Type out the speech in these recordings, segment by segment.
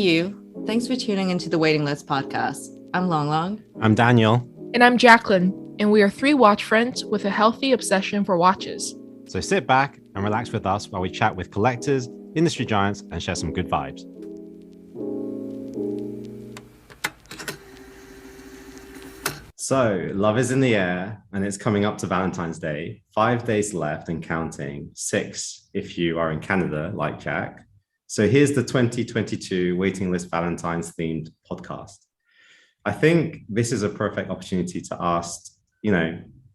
you. Thanks for tuning into the Waiting List podcast. I'm Long Long. I'm Daniel. And I'm Jacqueline. And we are three watch friends with a healthy obsession for watches. So sit back and relax with us while we chat with collectors, industry giants, and share some good vibes. So, love is in the air, and it's coming up to Valentine's Day. 5 days left and counting. 6 if you are in Canada, like Jack. So here's the 2022 Waiting List Valentine's themed podcast. I think this is a perfect opportunity to ask,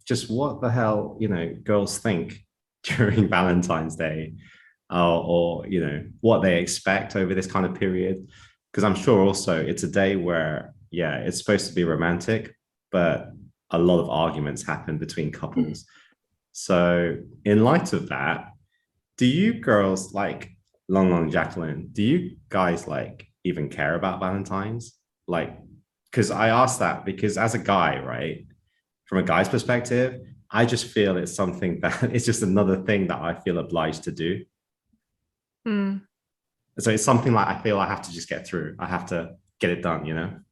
just what the hell, girls think during Valentine's Day, or what they expect over this kind of period. Because I'm sure also it's a day where, it's supposed to be romantic, but a lot of arguments happen between couples. So in light of that, do you girls Long Jacqueline, do you guys even care about Valentine's? Because I asked that because as a guy, right, from a guy's perspective, I just feel it's something that it's just another thing that I feel obliged to do. So it's something I feel I have to just get through. I have to get it done,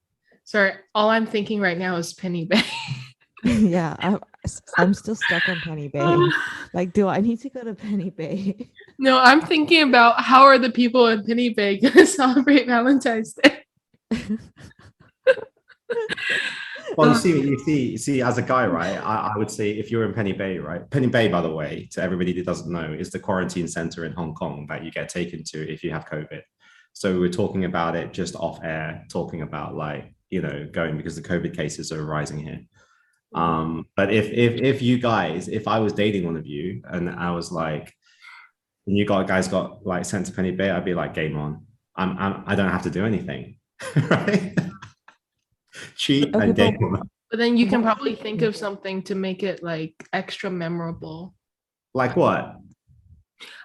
Sorry, all I'm thinking right now is Penny Bay. Yeah, I'm still stuck on Penny Bay. Do I need to go to Penny Bay? No, I'm thinking about how are the people in Penny Bay going to celebrate Valentine's Day? Well, you see, as a guy, right, I would say if you're in Penny Bay, right? Penny Bay, by the way, to everybody that doesn't know, is the quarantine center in Hong Kong that you get taken to if you have COVID. So we were talking about it just off air, talking about going because the COVID cases are rising here. But if you guys, if I was dating one of you and I was and you guys got sent to Penny Bay, I'd be game on. I don't have to do anything, right? Cheap and game on. But then you can probably think of something to make it extra memorable. Like what?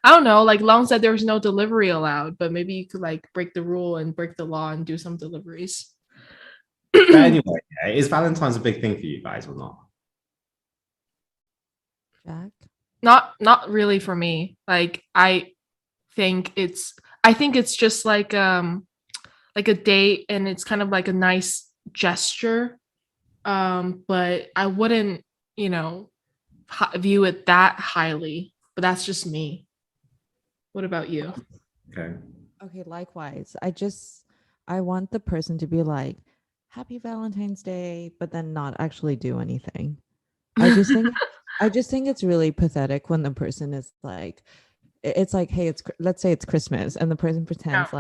I don't know. Long said there was no delivery allowed, but maybe you could break the rule and break the law and do some deliveries. But anyway, is Valentine's a big thing for you guys or not? Jack? Not really for me. I think it's just like a date, and it's kind of a nice gesture. But I wouldn't, view it that highly. But that's just me. What about you? Okay, likewise. I want the person to be Happy Valentine's Day, but then not actually do anything. I just think it's really pathetic when the person is it's hey, let's say it's Christmas, and the person pretends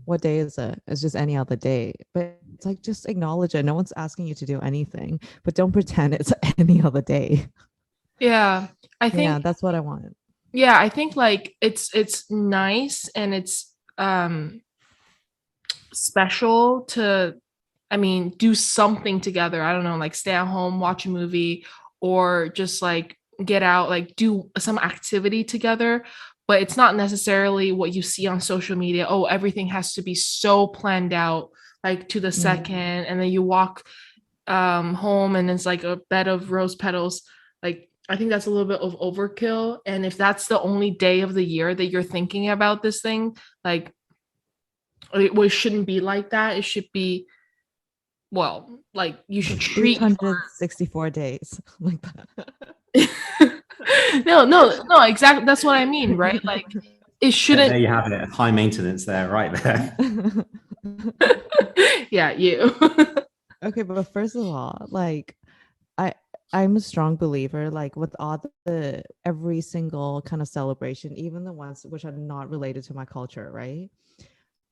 what day is it? It's just any other day. But it's just acknowledge it. No one's asking you to do anything, but don't pretend it's any other day. Yeah, I think that's what I want. Yeah, I think it's nice and it's special to do something together. I don't know, stay at home, watch a movie, or just get out, do some activity together. But it's not necessarily what you see on social media. Oh, everything has to be so planned out, to the second, and then you walk home and it's a bed of rose petals. I think that's a little bit of overkill. And if that's the only day of the year that you're thinking about this thing, it shouldn't be like that. It should be, you should treat 364 days like that. No, exactly. That's what I mean, right? It shouldn't. There you have it. High maintenance there, right there. Yeah, you. Okay, but first of all, I'm a strong believer, with all every single kind of celebration, even the ones which are not related to my culture, right?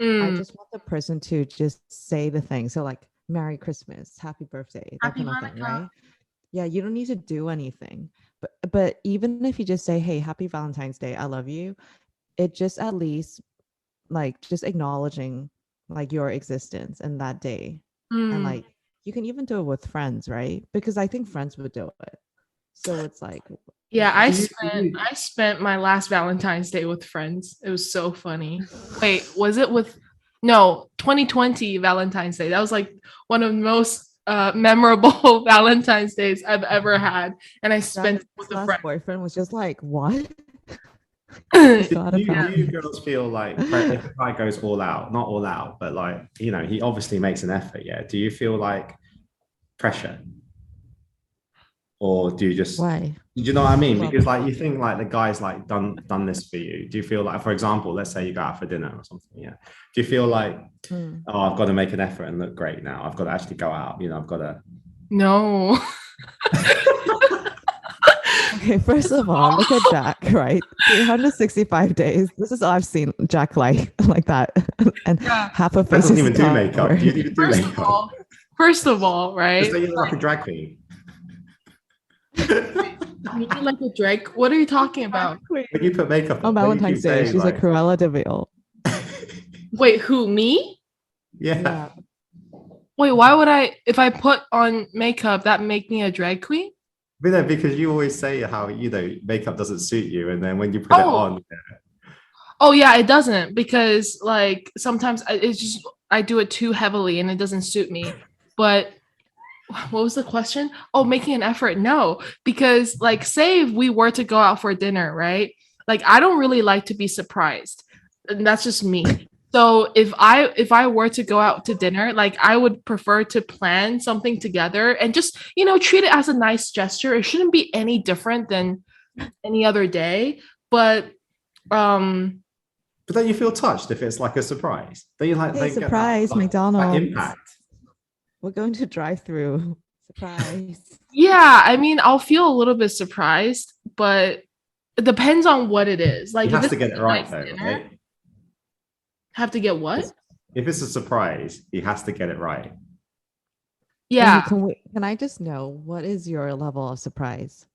I just want the person to just say the thing. So Merry Christmas, Happy Birthday, that kind of thing, right? Yeah, you don't need to do anything. But even if you just say, hey, Happy Valentine's Day, I love you, it just at least just acknowledging your existence in that day. And you can even do it with friends, right? Because I think friends would do it. So it's yeah, I spent my last Valentine's Day with friends. It was so funny. Wait, was it with 2020 Valentine's Day? That was one of the most memorable Valentine's Days I've ever had, and I spent it with a friend. Boyfriend was just what? God, Do about you girls feel like if a guy goes all out, not all out, but like, you know, he obviously makes an effort, yeah. Do you feel like pressure? Or do you just why? do you know what I mean? Well, Because like you think like the guy's like done this for you. Do you feel like, for example, let's say you go out for dinner or something, yeah. Do you feel like, mm. oh, I've got to make an effort and look great now. I've got to actually go out, you know, I've got to No. Okay, first of all, look at Jack, right? 365 days. This is all I've seen Jack like that. And Yeah. half of I face don't is even do makeup. covered. Do you even do First of makeup? all, first of all, right? Just say you're like a drag queen. You do like a drag. What are you talking about? When you put makeup On on, what do you Valentine's keep Day, saying, she's like like, Cruella de Vil. Wait, who, me? yeah. Wait, why would I, if I put on makeup, that make me a drag queen? But no, because you always say how, you know, makeup doesn't suit you, and then when you put it Oh. on, Oh yeah, it doesn't, because like sometimes it's just I do it too heavily and it doesn't suit me. But what was the question? Oh, making an effort. No, because like say if we were to go out for dinner, right? Like I don't really like to be surprised. And that's just me. So if I were to go out to dinner, like I would prefer to plan something together and just, you know, treat it as a nice gesture. It shouldn't be any different than any other day. But but don't you feel touched if it's like a surprise? Don't you like Hey, think surprise, that McDonald's. impact? We're going to drive through. Surprise. yeah, I mean, I'll feel a little bit surprised, but it depends on what it is. Like He if has it's to get it a right nice though, dinner, right? have to get what? If it's a surprise, he has to get it right. Yeah. Can I just know what is your level of surprise?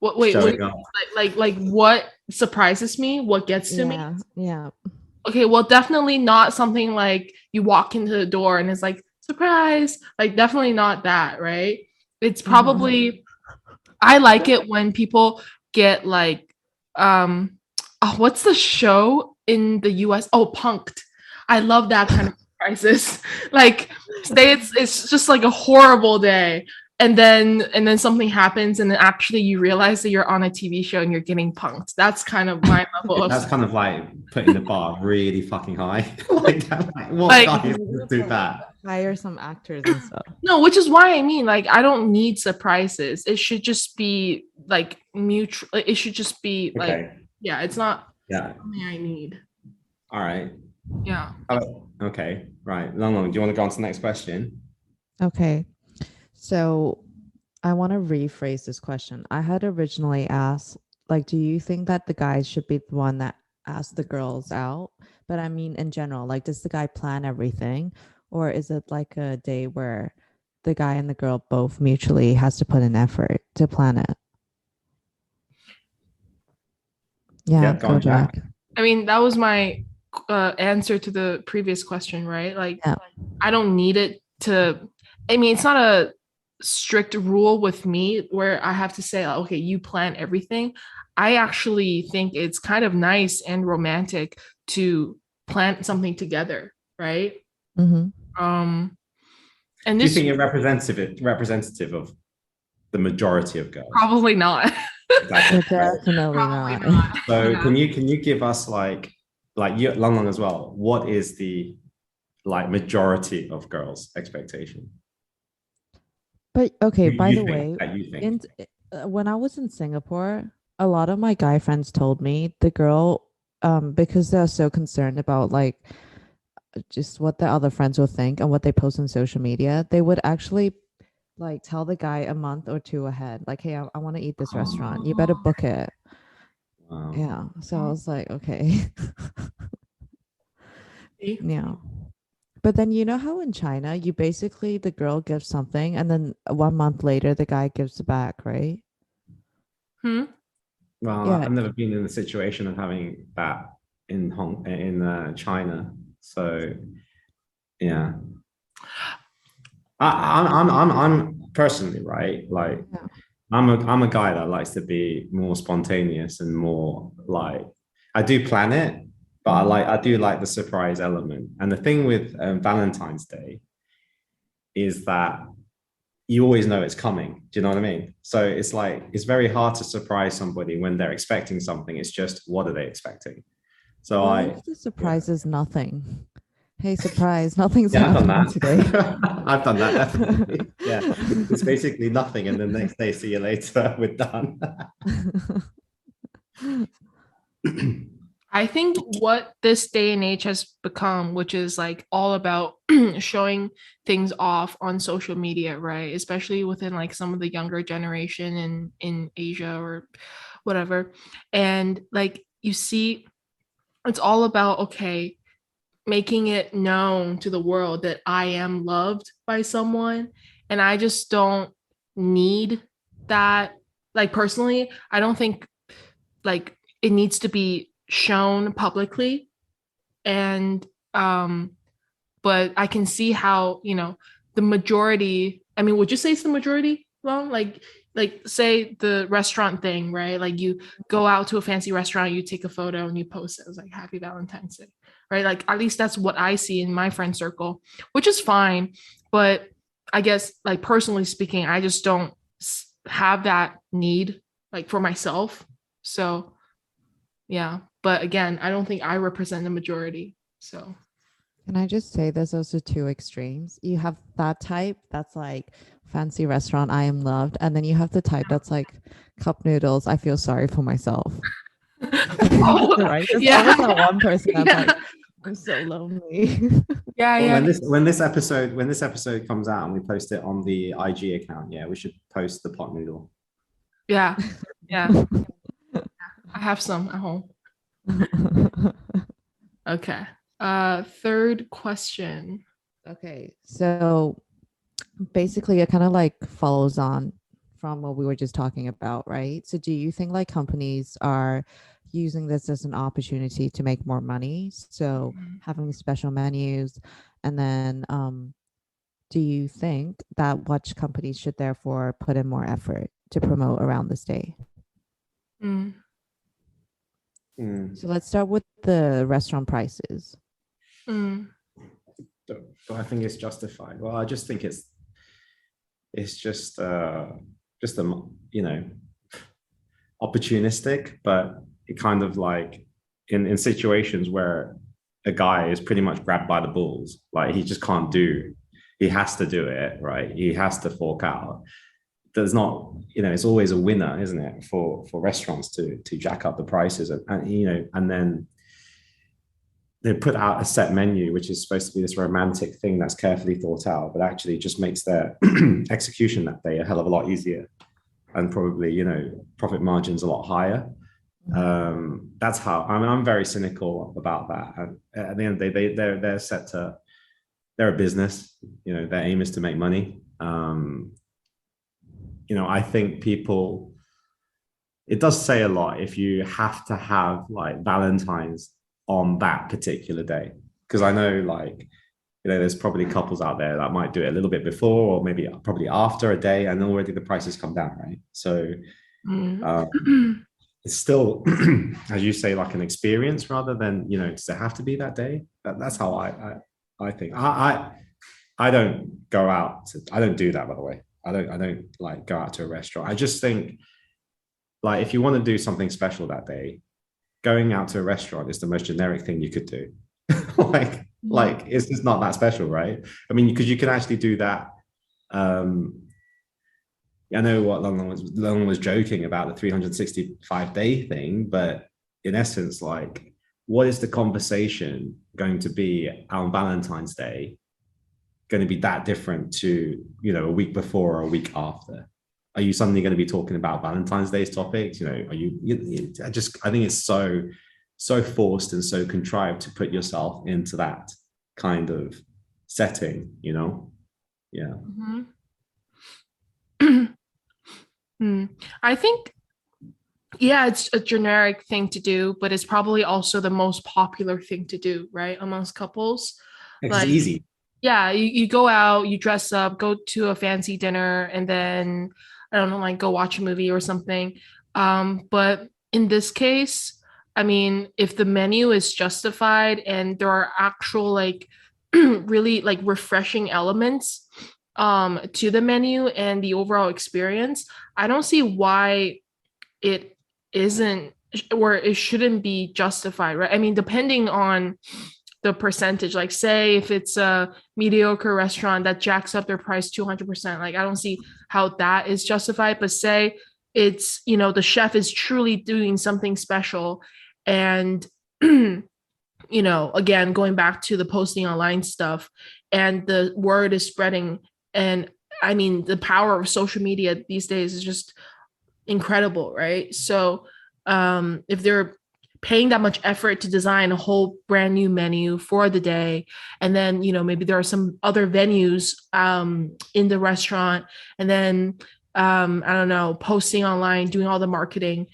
Wait, Showing up. like what surprises me? What gets to me? Yeah. Okay, well, definitely not something like you walk into the door and it's like surprise. Like definitely not that, right? It's probably I like it when people get like what's the show in the US? Oh, Punked. I love that kind of surprises. Like say it's just like a horrible day and then something happens and then actually you realize that you're on a TV show and you're getting punked. That's kind of my level of That's kind of like putting the bar really fucking high. like what Like- guy is gonna do that? Hire some actors and stuff. No, which is why I mean, like, I don't need surprises. It should just be like mutual. It should just be like, Okay. yeah, it's not Yeah. something I need. All right. Yeah. Okay. Right. Long. Do you want to go on to the next question? Okay. So I want to rephrase this question. I had originally asked, like, do you think that the guys should be the one that asks the girls out? But I mean, in general, like, does the guy plan everything? Or is it like a day where the guy and the girl both mutually has to put an effort to plan it? Yeah, go on, Jack. I mean, that was my answer to the previous question, right? Like, Yeah. I don't need it to. I mean, it's not a strict rule with me where I have to say, okay, you plan everything. I actually think it's kind of nice and romantic to plan something together, right? Mm-hmm. And Do you this think you're representative of the majority of girls? probably not. Exactly. Definitely Probably not. not. So Yeah. can you give us like you Long as well? What is the like majority of girls' expectation? But okay, You- by you the think, way, that you think. when I was in Singapore, a lot of my guy friends told me the girl, because they're so concerned about like just what their other friends will think and what they post on social media, they would actually like tell the guy a month or two ahead, like, hey, I want to eat this restaurant. You better book it. Wow. Yeah. So I was like, okay. See? Yeah. But then you know how in China, you basically the girl gives something and then 1 month later the guy gives it back, right? Well, Yeah. I've never been in the situation of having that in China, so yeah. I'm personally right. Like, Yeah. I'm a guy that likes to be more spontaneous and more like I do plan it, but I do like the surprise element. And the thing with Valentine's Day is that you always know it's coming. Do you know what I mean? So it's like, it's very hard to surprise somebody when they're expecting something. It's just, what are they expecting? So What if the yeah. surprise is nothing? Hey, surprise, nothing's Yeah, I've done happening today. that. I've done that, definitely. Yeah. It's basically nothing. And the next day, see you later, we're done. I think what this day and age has become, which is like all about showing things off on social media, right? Especially within like some of the younger generation in Asia or whatever. And like you see, it's all about, okay, making it known to the world that I am loved by someone. And I just don't need that. Like personally, I don't think like it needs to be shown publicly. And but I can see how, the majority, I mean, would you say it's the majority, Long? Like say the restaurant thing, right? Like you go out to a fancy restaurant, you take a photo and you post it. It's like Happy Valentine's Day, right? Like at least that's what I see in my friend circle, which is fine. But I guess like personally speaking, I just don't have that need like for myself. So yeah. But again, I don't think I represent the majority. So Can I just say there's also two extremes? You have that type that's like fancy restaurant, I am loved. And then you have the type that's like cup noodles, I feel sorry for myself. Right? There's yeah. always that one person that's Yeah. like, I'm so lonely. Yeah, Well, yeah. when this episode comes out and we post it on the IG account, yeah, we should post the pot noodle. Yeah. Yeah. I have some at home. Okay. Third question. Okay, so basically it kind of like follows on from what we were just talking about, right? So do you think like companies are using this as an opportunity to make more money? So having special menus, and then do you think that watch companies should therefore put in more effort to promote around this day? Mm. So let's start with the restaurant prices. Mm. Do I think it's justified? Well, I just think it's just a opportunistic, but it kind of like in situations where a guy is pretty much grabbed by the balls, like he just can't do, he has to do it, right? He has to fork out. There's not, it's always a winner, isn't it, for restaurants to jack up the prices, and then they put out a set menu, which is supposed to be this romantic thing that's carefully thought out, but actually just makes their execution that day a hell of a lot easier, and probably, profit margins a lot higher. That's how, I mean, I'm very cynical about that. And at the end of the day, they're set to, they're a business, their aim is to make money. I think people, it does say a lot if you have to have like Valentine's on that particular day, because I know like, there's probably couples out there that might do it a little bit before or maybe probably after a day, and already the prices come down, right? So it's still, as you say, like an experience rather than, does it have to be that day? That's how I think. I don't go out I don't do that, by the way. I don't like go out to a restaurant. I just think like if you want to do something special that day, going out to a restaurant is the most generic thing you could do. like it's just not that special, right? I mean, because you can actually do that. I know what Long was joking about the 365-day thing, but in essence, like, what is the conversation going to be on Valentine's Day going to be that different to, a week before or a week after? Are you suddenly going to be talking about Valentine's Day's topics? Are I think it's so forced and so contrived to put yourself into that kind of setting, Yeah. I think, yeah, it's a generic thing to do, but it's probably also the most popular thing to do, right? Amongst couples. It's easy. Yeah, you go out, you dress up, go to a fancy dinner, and then, I don't know, like go watch a movie or something. But in this case, I mean, if the menu is justified and there are actual like really like refreshing elements, to the menu and the overall experience, I don't see why it isn't, or it shouldn't be justified, right? I mean, depending on the percentage, like say if it's a mediocre restaurant that jacks up their price 200%, like I don't see how that is justified. But say it's, you know, the chef is truly doing something special, and you know, again, going back to the posting online stuff, and the word is spreading. And I mean, the power of social media these days is just incredible, right? So if they're paying that much effort to design a whole brand new menu for the day, and then, you know, maybe there are some other venues in the restaurant, and then I don't know, posting online, doing all the marketing,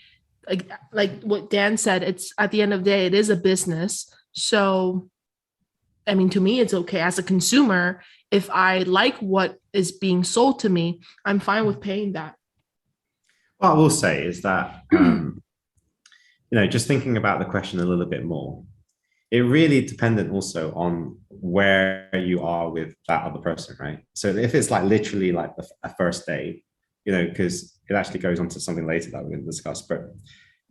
like what Dan said, it's at the end of the day, it is a business. So I mean, to me, it's okay as a consumer. If I like what is being sold to me, I'm fine with paying that. What I will say is that, you know, just thinking about the question a little bit more, it really dependent also on where you are with that other person, right? So if it's like literally like a first date, you know, because it actually goes on to something later that we're going to discuss, but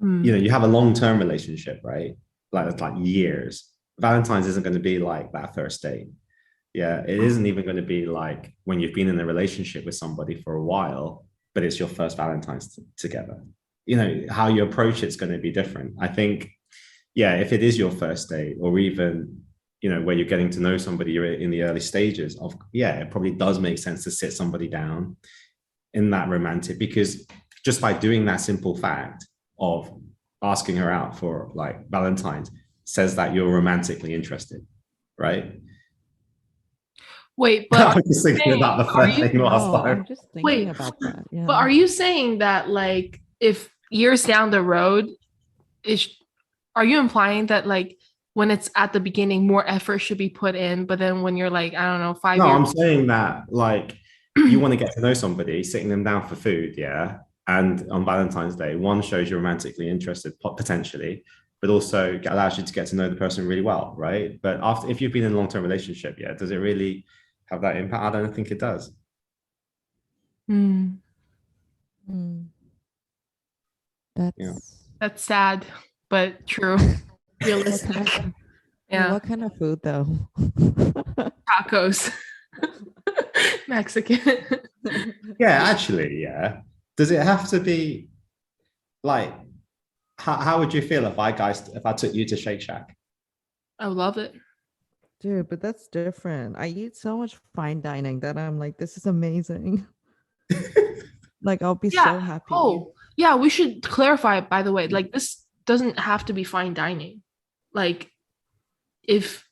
you know, you have a long-term relationship, right? Like years. Valentine's isn't going to be like that first date. Yeah, it isn't even going to be like when you've been in a relationship with somebody for a while, but it's your first Valentine's together. You know, how you approach it's going to be different. I think, yeah, if it is your first date, or even, you know, where you're getting to know somebody, you're in the early stages of, yeah, it probably does make sense to sit somebody down in that romantic, because just by doing that simple fact of asking her out for like Valentine's says that you're romantically interested, right? Wait, I but was just thinking about the first thing last No, time. I'm just thinking Wait, about that. Yeah. but are you saying that like if years down the road, are you implying that like when it's at the beginning, more effort should be put in, but then when you're like, I don't know, 5 No, years? I'm saying that like you want to get to know somebody, sitting them down for food, yeah. And on Valentine's Day, one shows you're romantically interested potentially, but also allows you to get to know the person really well, right? But after, if you've been in a long-term relationship, yeah, does it really have that impact? I don't think it does. Hmm. Mm. Yeah. That's sad, but true. What Realistic. kind of, Yeah. what kind of food though? Tacos. Mexican. Yeah, actually, yeah. Does it have to be like how would you feel if I took you to Shake Shack? I love it. Dude, but that's different. I eat so much fine dining that I'm like, this is amazing. Like, I'll be so happy. Oh, yeah. We should clarify, by the way, like this doesn't have to be fine dining. Like, if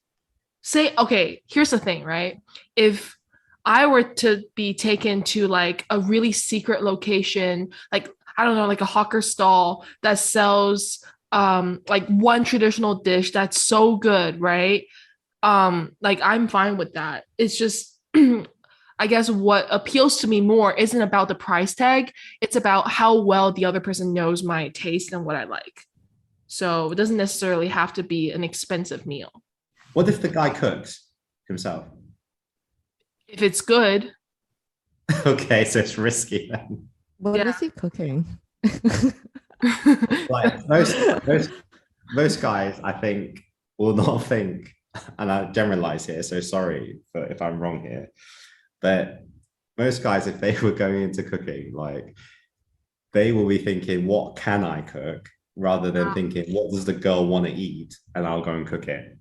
say, okay, here's the thing, right? If I were to be taken to like a really secret location, like I don't know, like a hawker stall that sells like one traditional dish that's so good, right? Like I'm fine with that. It's just I guess what appeals to me more isn't about the price tag, it's about how well the other person knows my taste and what I like. So it doesn't necessarily have to be an expensive meal. What if the guy cooks himself? If it's good. Okay, so it's risky then. What is he cooking? Like most guys, I think, will not think, and I generalize here, so sorry if I'm wrong here, but most guys, if they were going into cooking, like they will be thinking, what can I cook, rather than thinking, what does the girl want to eat, and I'll go and cook it.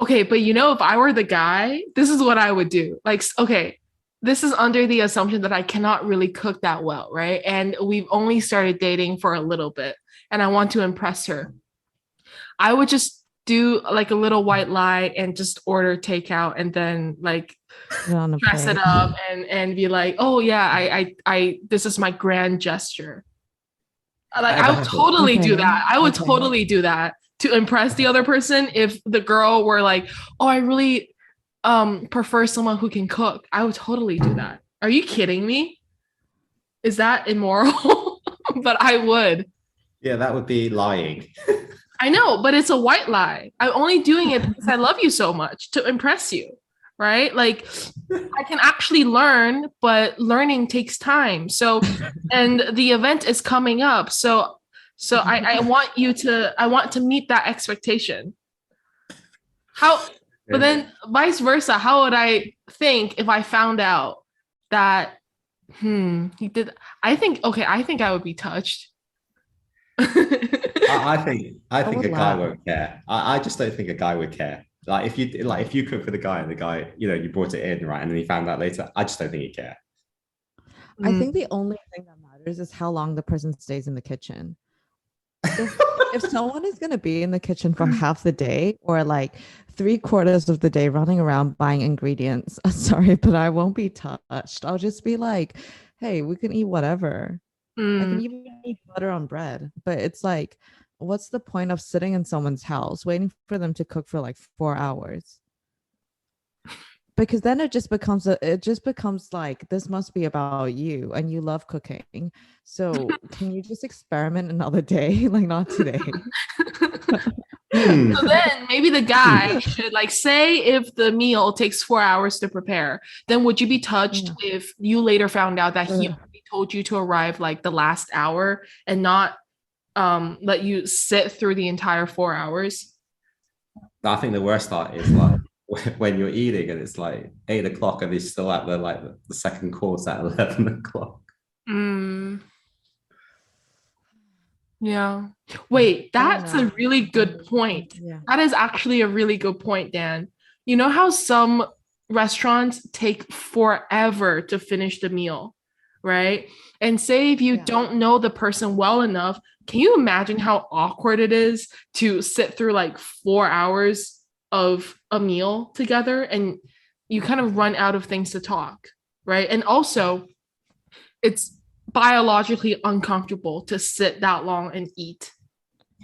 Okay, but you know, if I were the guy, this is what I would do. Like, okay, this is under the assumption that I cannot really cook that well, right? And we've only started dating for a little bit, and I want to impress her. I would just do like a little white lie and just order takeout, and then like dress it up and be like, oh yeah, I this is my grand gesture. Like I would totally do that. I would totally do that to impress the other person. If the girl were like, oh, I really prefer someone who can cook, I would totally do that. Are you kidding me? Is that immoral? But I would. Yeah, that would be lying. I know, but it's a white lie. I'm only doing it because I love you so much to impress you. right? Like I can actually learn, but learning takes time. So, and the event is coming up. So I want I want to meet that expectation. But then vice versa, how would I think if I found out that, he did, I think I would be touched. I think would a guy laugh. won't care. I just don't think a guy would care. Like if you cook for the guy and the guy, you brought it in, right? And then he found out later, I just don't think he'd care. I think the only thing that matters is how long the person stays in the kitchen. If someone is going to be in the kitchen for half the day or like 3/4 of the day running around buying ingredients, sorry, but I won't be touched. I'll just be like, hey, we can eat whatever. I can even eat butter on bread. But it's like, what's the point of sitting in someone's house waiting for them to cook for like 4 hours? Because then it just becomes like, this must be about you and you love cooking. So can you just experiment another day? Like, not today. So then maybe the guy should like say if the meal takes 4 hours to prepare, then would you be touched if you later found out that he only told you to arrive like the last hour and not let you sit through the entire 4 hours? I think the worst part is like when you're eating and it's like 8 o'clock and he's still at the second course at 11 o'clock. Yeah. Wait, that's a really good point. Yeah. That is actually a really good point, Dan. You know how some restaurants take forever to finish the meal, right? And say if you don't know the person well enough, can you imagine how awkward it is to sit through like 4 hours of a meal together and you kind of run out of things to talk, right? And also, it's biologically uncomfortable to sit that long and eat,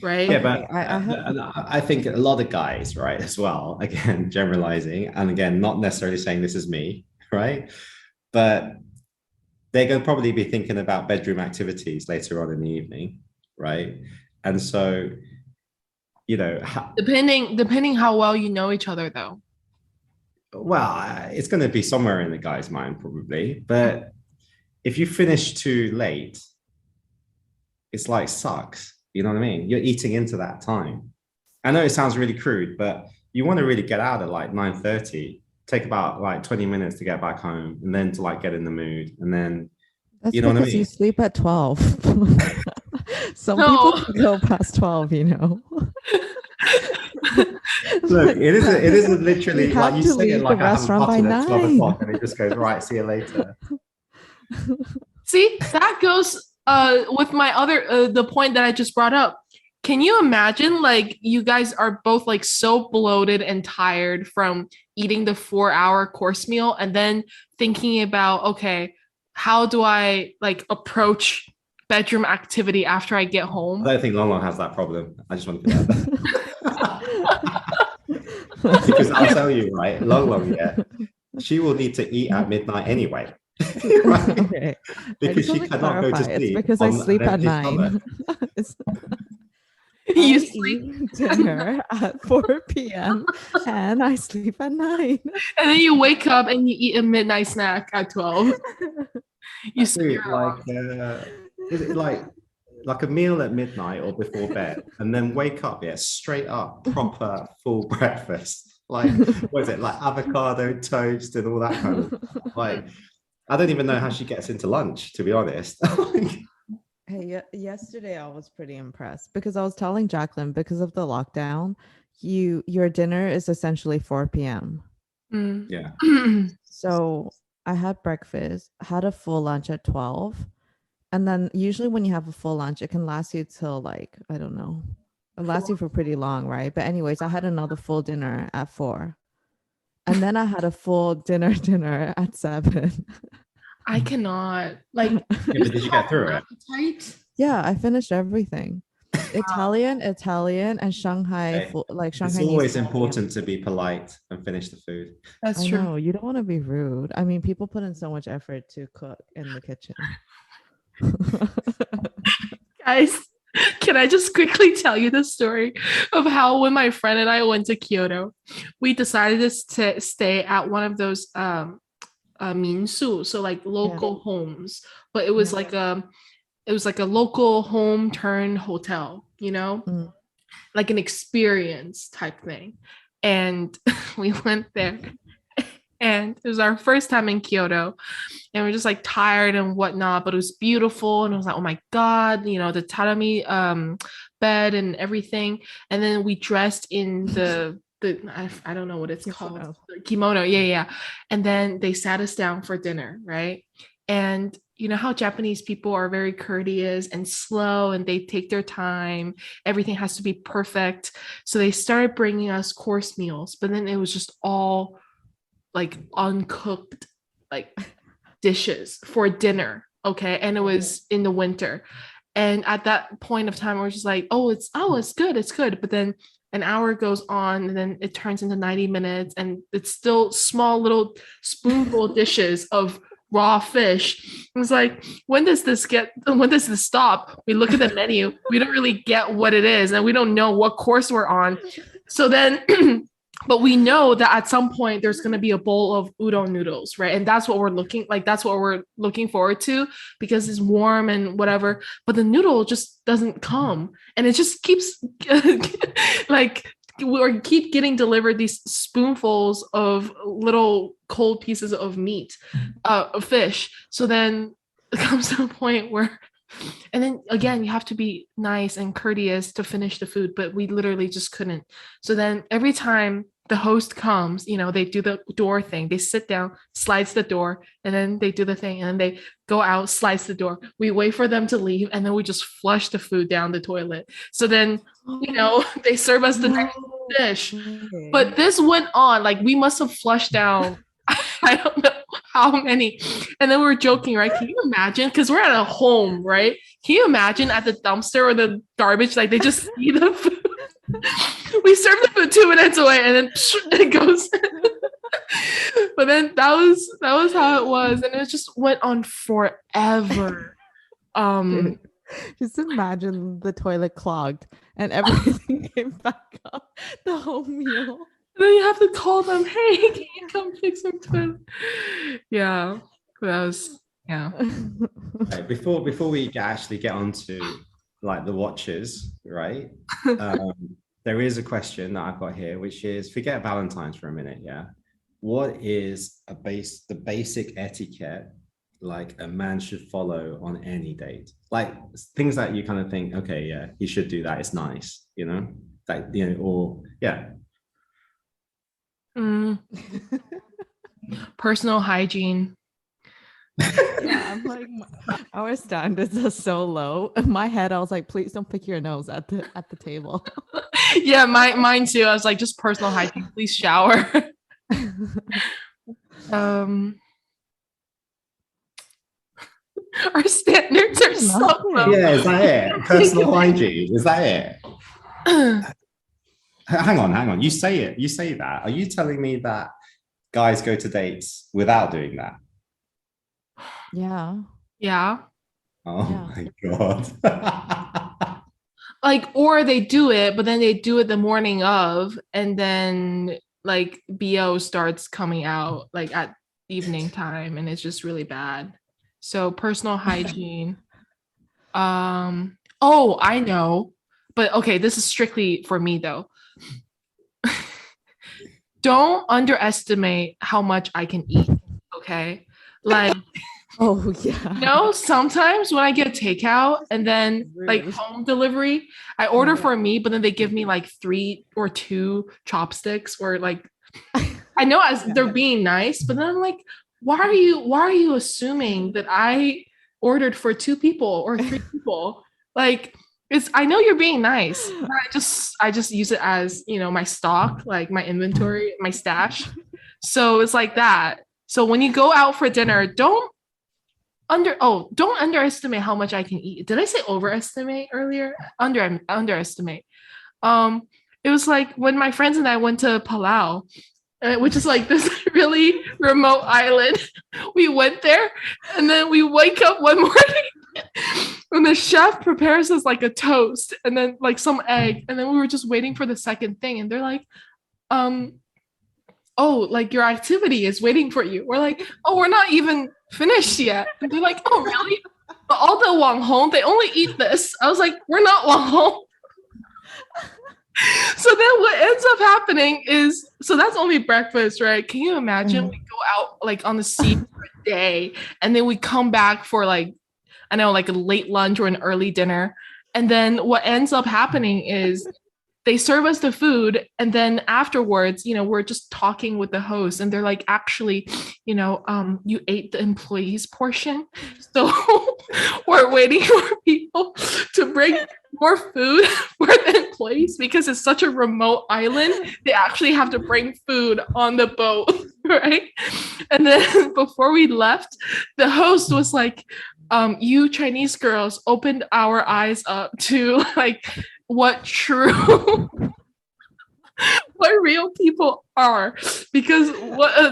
right? Yeah, but I think a lot of guys, right, as well, again, generalizing, and again, not necessarily saying this is me, right? But they're going to probably be thinking about bedroom activities later on in the evening, right? And so, depending how well you know each other, though. Well, it's going to be somewhere in the guy's mind, probably. But if you finish too late, it's like sucks. You know what I mean? You're eating into that time. I know it sounds really crude, but you want to really get out at like 9:30, take about like 20 minutes to get back home and then to like get in the mood. And then, That's you know what I because mean? you sleep at 12. Some people can go past 12, Look, it isn't literally like you say it like I have a restaurant by button at 12 9. o'clock and it just goes, right, see you later. See, that goes with my other the point that I just brought up. Can you imagine like you guys are both like so bloated and tired from eating the 4-hour course meal and then thinking about, okay, how do I like approach bedroom activity after I get home? I don't think Long Long has that problem. I just want to put that. Because I'll tell you, right, Long Long, she will need to eat at midnight anyway. Right? Okay. Because she cannot go to sleep. It's because I sleep at 9. You eat dinner at 4 p.m. and I sleep at 9. And then you wake up and you eat a midnight snack at 12. You sleep is it like a meal at midnight or before bed, and then wake up, straight up, proper full breakfast. Like, what is it, like avocado toast and all that kind of like. I don't even know how she gets into lunch, to be honest. Hey, yesterday I was pretty impressed because I was telling Jacqueline, because of the lockdown, your dinner is essentially 4 p.m. Yeah. So I had breakfast, had a full lunch at 12. And then usually when you have a full lunch, it can last you till like, I don't know, it lasts you for pretty long, right? But anyways, I had another full dinner at 4. And then I had a full dinner at 7. I cannot. Like, but did you get through it? Appetite? Yeah, I finished everything. Italian, and Shanghai. Okay. Shanghai. It's always important to be polite and finish the food. That's I true. know, you don't want to be rude. I mean, people put in so much effort to cook in the kitchen. Guys, Can I just quickly tell you the story of how when my friend and I went to Kyoto, we decided to stay at one of those minsu, so like local homes, but it was like a local home turned hotel, like an experience type thing. And we went there, and it was our first time in Kyoto, and we're just like tired and whatnot, but it was beautiful, and it was like, oh my god, the tatami bed and everything. And then we dressed in the I don't know what it's called, kimono. Yeah. And then they sat us down for dinner, right? And you know how Japanese people are very courteous and slow, and they take their time. Everything has to be perfect. So they started bringing us course meals, but then it was just all like uncooked, like dishes for dinner. Okay. And it was in the winter. And at that point of time, we're just like, it's good. But then an hour goes on, and then it turns into 90 minutes, and it's still small little spoonful dishes of raw fish. It was like, when does this stop? We look at the menu, we don't really get what it is, and we don't know what course we're on. So then but we know that at some point there's going to be a bowl of udon noodles, right? And that's what we're looking forward to, because it's warm and whatever. But the noodle just doesn't come, and it just keeps like we keep getting delivered these spoonfuls of little cold pieces of meat, of fish. So then it comes to a point where, and then again, you have to be nice and courteous to finish the food, but we literally just couldn't. So then every time the host comes, they do the door thing. They sit down, slides the door, and then they do the thing, and then they go out, slice the door. We wait for them to leave, and then we just flush the food down the toilet. So then, they serve us the next dish. But this went on, like we must have flushed down, I don't know how many. And then we're joking, right? Can you imagine? Because we're at a home, right? Can you imagine at the dumpster or the garbage, like they just see the food? We serve the food 2 minutes away, and then it goes. But then that was how it was, and it just went on forever. Just imagine the toilet clogged and everything came back up the whole meal. And then you have to call them, hey, can you come fix my toilet? Yeah, that was Okay, before we actually get on to like the watches, right? There is a question that I've got here, which is, forget Valentine's for a minute, yeah? What is the basic etiquette like a man should follow on any date? Like things that you kind of think, okay, yeah, he should do that. It's nice, or yeah. Personal hygiene. Yeah, I'm like, our standards are so low. In my head, I was like, please don't pick your nose at the table. Yeah, mine too. I was like, just personal hygiene. Please shower. Our standards are so low. Yeah, is that it? Personal hygiene, is that it? Hang on. You say that. Are you telling me that guys go to dates without doing that? Yeah. Oh my God. Like, or they do it, but then they do it the morning of, and then like BO starts coming out like at evening time, and it's just really bad. So personal hygiene. Oh, I know. But okay, this is strictly for me though. Don't underestimate how much I can eat. Okay. Like, oh yeah. Sometimes when I get takeout and then like home delivery, I order for me, but then they give me like 3 or 2 chopsticks, or like, I know as they're being nice, but then I'm like, why are you assuming that I ordered for 2 people or 3 people? Like, I know you're being nice. I just use it as, my stock, like my inventory, my stash. So it's like that. So when you go out for dinner, don't underestimate how much I can eat. Did I say overestimate earlier? Underestimate. It was like when my friends and I went to Palau, which is like this really remote island. We went there, and then we wake up one morning. when the chef prepares us like a toast and then like some egg, and then we were just waiting for the second thing, and they're like, oh, like your activity is waiting for you. We're like, oh, we're not even finished yet. And they're like, oh, really? But all the Wang Hong, they only eat this. I was like, we're not Wang Hong. So then what ends up happening is, so that's only breakfast, right? Can you imagine we go out like on the sea for a day, and then we come back for like, I know, like a late lunch or an early dinner. And then what ends up happening is they serve us the food, and then afterwards, you know, we're just talking with the host, and they're like, actually, you know, you ate the employees portion, so we're waiting for people to bring more food for the employees because it's such a remote island. They actually have to bring food on the boat, right? And then before we left, the host was like, you Chinese girls opened our eyes up to like what real people are, because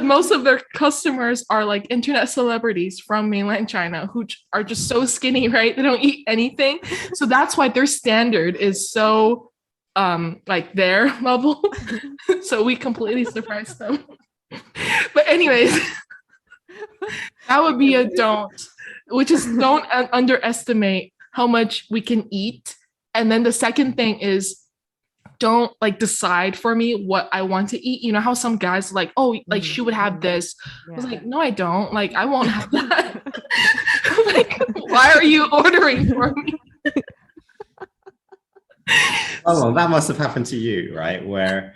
most of their customers are like internet celebrities from mainland China who are just so skinny, right? They don't eat anything, so that's why their standard is so like their level. So we completely surprised them. But anyways, that would be a don't, which is don't underestimate how much we can eat. And then the second thing is, don't like decide for me what I want to eat. You know how some guys like, oh, like she would have this. I was like, no, I don't. Like, I won't have that. Like, why are you ordering for me? Oh, well, that must have happened to you, right? Where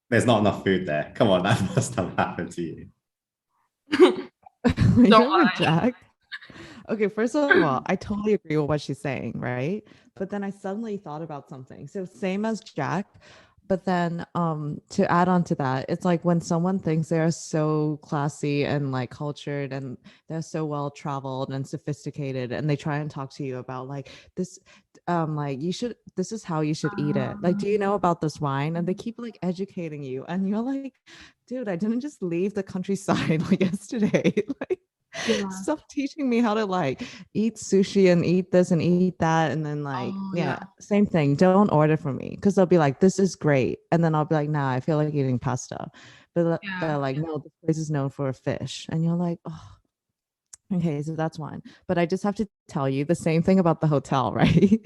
there's not enough food there. Come on, that must have happened to you. You know what, Jack? Okay, first of all, I totally agree with what she's saying, right? But then I suddenly thought about something. So same as Jack, but then to add on to that, it's like when someone thinks they're so classy and like cultured and they're so well traveled and sophisticated, and they try and talk to you about like this, like this is how you should eat it. Like, do you know about this wine? And they keep like educating you, and you're like, dude, I didn't just leave the countryside like yesterday. Like, stop teaching me how to like eat sushi and eat this and eat that, and then like same thing, don't order for me, because they'll be like, this is great, and then I'll be like, nah, I feel like eating pasta, but they're like, no, this place is known for a fish, and you're like, oh, okay, so that's one. But I just have to tell you the same thing about the hotel, right?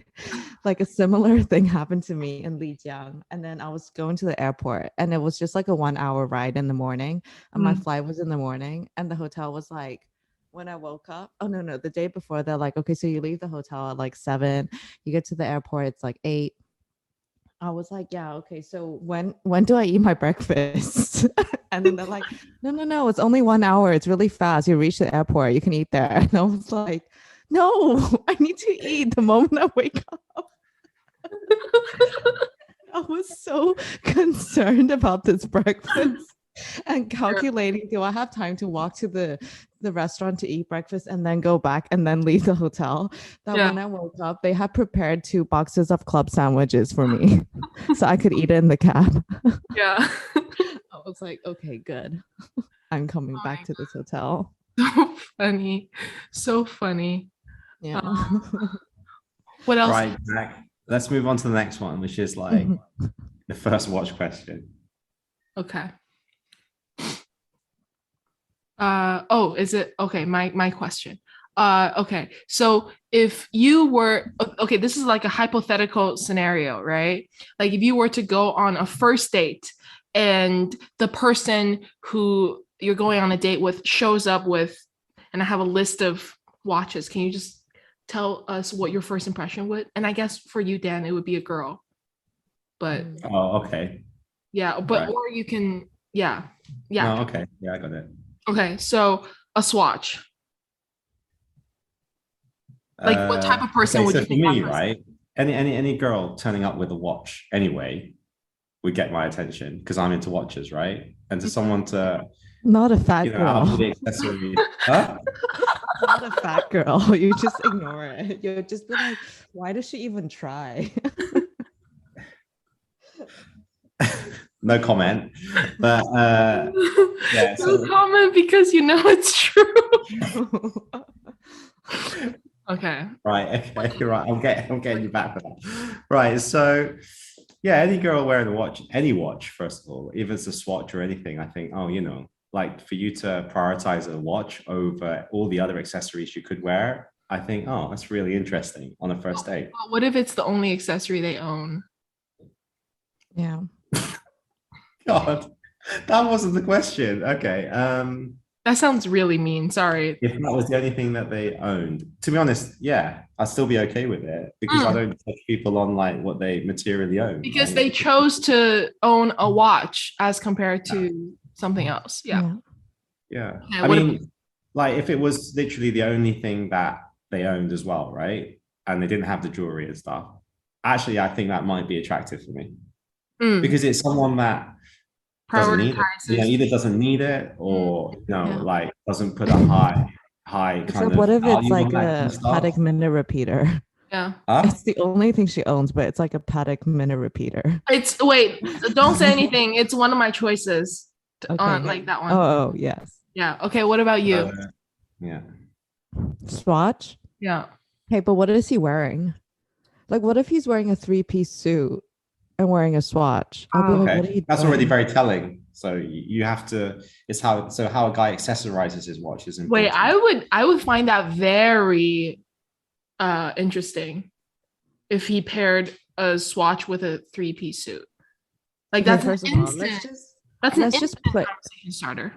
Like a similar thing happened to me in Lijiang, and then I was going to the airport, and it was just like a 1 hour ride in the morning, and my flight was in the morning, and the hotel was like, when I woke up, no, the day before, they're like, okay, so you leave the hotel at like 7, you get to the airport, it's like 8. I was like, yeah, okay, so when do I eat my breakfast? And then they're like, no, it's only 1 hour, it's really fast, you reach the airport, you can eat there. And I was like, no, I need to eat the moment I wake up. I was so concerned about this breakfast and calculating, do I have time to walk to the restaurant to eat breakfast and then go back and then leave the hotel, that when I woke up, they had prepared 2 boxes of club sandwiches for me so I could eat it in the cab. I was like, okay, good. I'm coming back to this hotel. So funny. Yeah. What else? Right, Jack, let's move on to the next one, which is like the first watch question. Okay. Is it okay? My question. Okay. So if you were, okay, this is like a hypothetical scenario, right? Like if you were to go on a first date and the person who you're going on a date with shows up with, and I have a list of watches. Can you just tell us what your first impression would? And I guess for you, Dan, it would be a girl. But okay. Yeah, but right. Or you can, yeah. No, okay. Yeah, I got it. Okay, so a swatch. Like what type of person would you think? For me, right? Any girl turning up with a watch anyway would get my attention because I'm into watches, right? And to someone to not a fat girl. Out of the accessory, huh? Not a fat girl. You just ignore it. You'll just be like, why does she even try? No comment. But yeah. No comment because you know it's true. Okay. Right. Okay. Right. I'm getting you back for that. Right. So, yeah, any girl wearing a watch, any watch, first of all, if it's a swatch or anything, I think, oh, like for you to prioritize a watch over all the other accessories you could wear, I think, oh, that's really interesting on a first date. But what if it's the only accessory they own? Yeah. God, that wasn't the question. Okay. That sounds really mean. Sorry. If that was the only thing that they owned, to be honest, yeah, I'd still be okay with it because I don't judge people on like what they materially own. Because right? they chose to own a watch as compared to something else. Yeah. Yeah. Okay, I what mean, like if it was literally the only thing that they owned as well, right? And they didn't have the jewelry and stuff. Actually, I think that might be attractive for me because it's someone that doesn't need it. prioritizes. Either doesn't need it or Yeah. like doesn't put a high kind Except of what if it's value like on that kind a of stuff. Patek minute repeater? Yeah. Huh? It's the only thing she owns, but it's like a Patek minute repeater. It's wait, don't say anything. It's one of my choices on like that one. Oh, yes. Yeah. Okay. What about you? Yeah. Swatch. Yeah. Hey, but what is he wearing? Like, what if he's wearing a 3-piece suit and wearing a swatch? I'll be like, Okay. what are you That's doing? already very telling. So you have to. It's how a guy accessorizes his watch is important. Wait, I would find that very interesting if he paired a swatch with a 3-piece suit. Like Okay, that's first an of all, instant. let's That's an just instant play. conversation starter.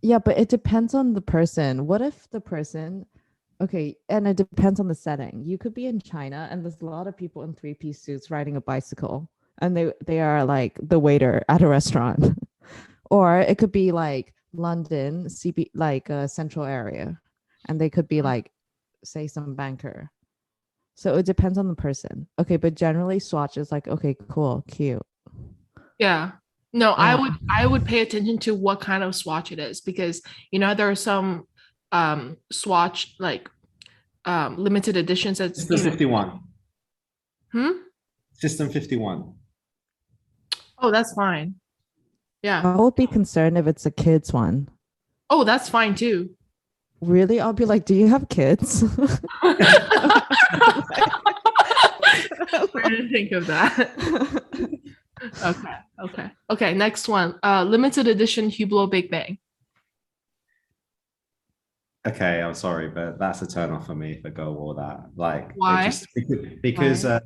Yeah, but it depends on the person. What if the person, okay, and it depends on the setting. You could be in China and there's a lot of people in 3-piece suits riding a bicycle and they are like the waiter at a restaurant. Or it could be like London, CB, like a central area, and they could be like, say, some banker. So it depends on the person. Okay, but generally swatch is like, okay, cool, cute. Yeah. No, Yeah. I would pay attention to what kind of swatch it is because there are some swatch like limited editions that's System 51. Hmm? System 51. Oh, that's fine. Yeah. I would be concerned if it's a kid's one. Oh, that's fine too. Really? I'll be like, do you have kids? I didn't think of that. Okay. Next one. Limited edition Hublot Big Bang. Okay, I'm sorry, but that's a turn off for me if I go all that. Like, Why? because Why?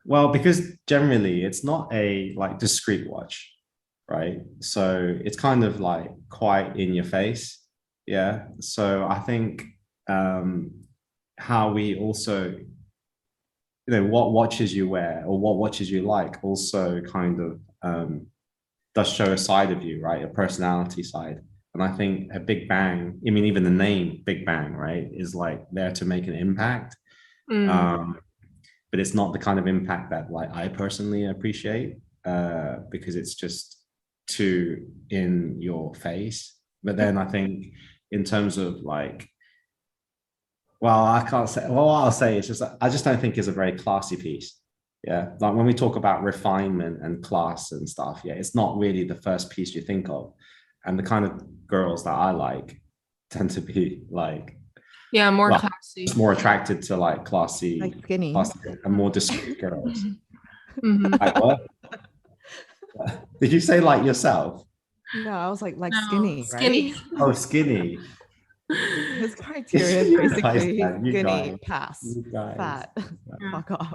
well, because generally it's not a like discreet watch, right? So it's kind of like quite in your face. Yeah. So I think how we also, what watches you wear or what watches you like also kind of does show a side of you, right? A personality side. And I think a Big Bang, I mean, even the name Big Bang, right, is like there to make an impact. But it's not the kind of impact that like I personally appreciate because it's just too in your face. But then I think in terms of like, well, I can't say, well, what I'll say is just, I just don't think it's a very classy piece. Yeah. Like when we talk about refinement and class and stuff, yeah, it's not really the first piece you think of. And the kind of girls that I like tend to be like, Yeah, more well, classy. more attracted to like classy, Like skinny. and more discreet girls. Mhm. Like what? Did you say like yourself? No, I was like No, skinny, skinny. right? Oh, skinny. His criteria is basically man, you skinny, guys. pass, You guys. fat, fuck off.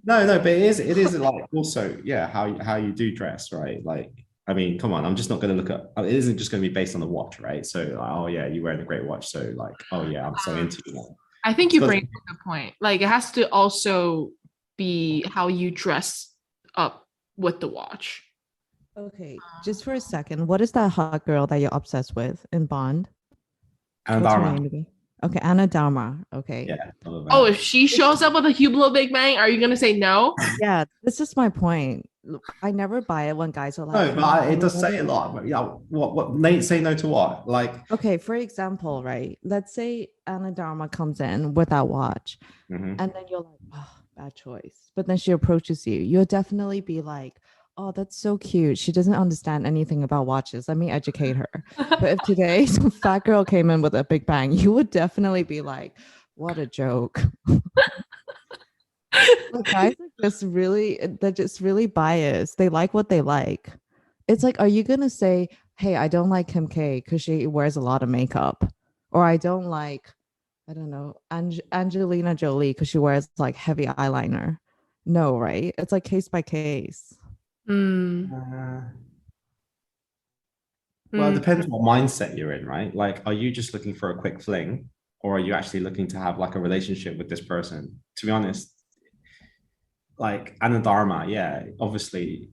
No, but it is like also, yeah, how you do dress, right? Like, I mean, come on, I'm just not going to look at, it isn't just going to be based on the watch, right? So, like, oh yeah, you're wearing a great watch. So like, oh yeah, I'm so into you now. I think you So- bring up a good point. Like it has to also be how you dress up with the watch. Okay, just for a second, what is that hot girl that you're obsessed with in Bond? And What's her Dharma. name again? Okay, Anna Dharma. Okay. Yeah. Oh, if she shows up with a Hublot Big Bang, are you gonna say no? Yeah, this is my point. Look, I never buy it when guys are like, No, but "Oh, it does say a lot. But yeah, what Nate say no to what? Like, Okay, for example, right? Let's say Anna Dharma comes in with that watch, mhm. and then you're like, oh, bad choice. But then she approaches you. You'll definitely be like, oh, that's so cute. She doesn't understand anything about watches. Let me educate her. But if today some fat girl came in with a Big Bang, you would definitely be like, what a joke. Like, guys are just really, they're just really biased. They like what they like. It's like, are you gonna say, hey, I don't like Kim K because she wears a lot of makeup, or I don't like, I don't know, Angelina Jolie because she wears like heavy eyeliner? No, right? It's like case by case. Mm, Well, it mm. depends what mindset you're in, right? Like, are you just looking for a quick fling, or are you actually looking to have like a relationship with this person? To be honest, like Anadharma, yeah, obviously,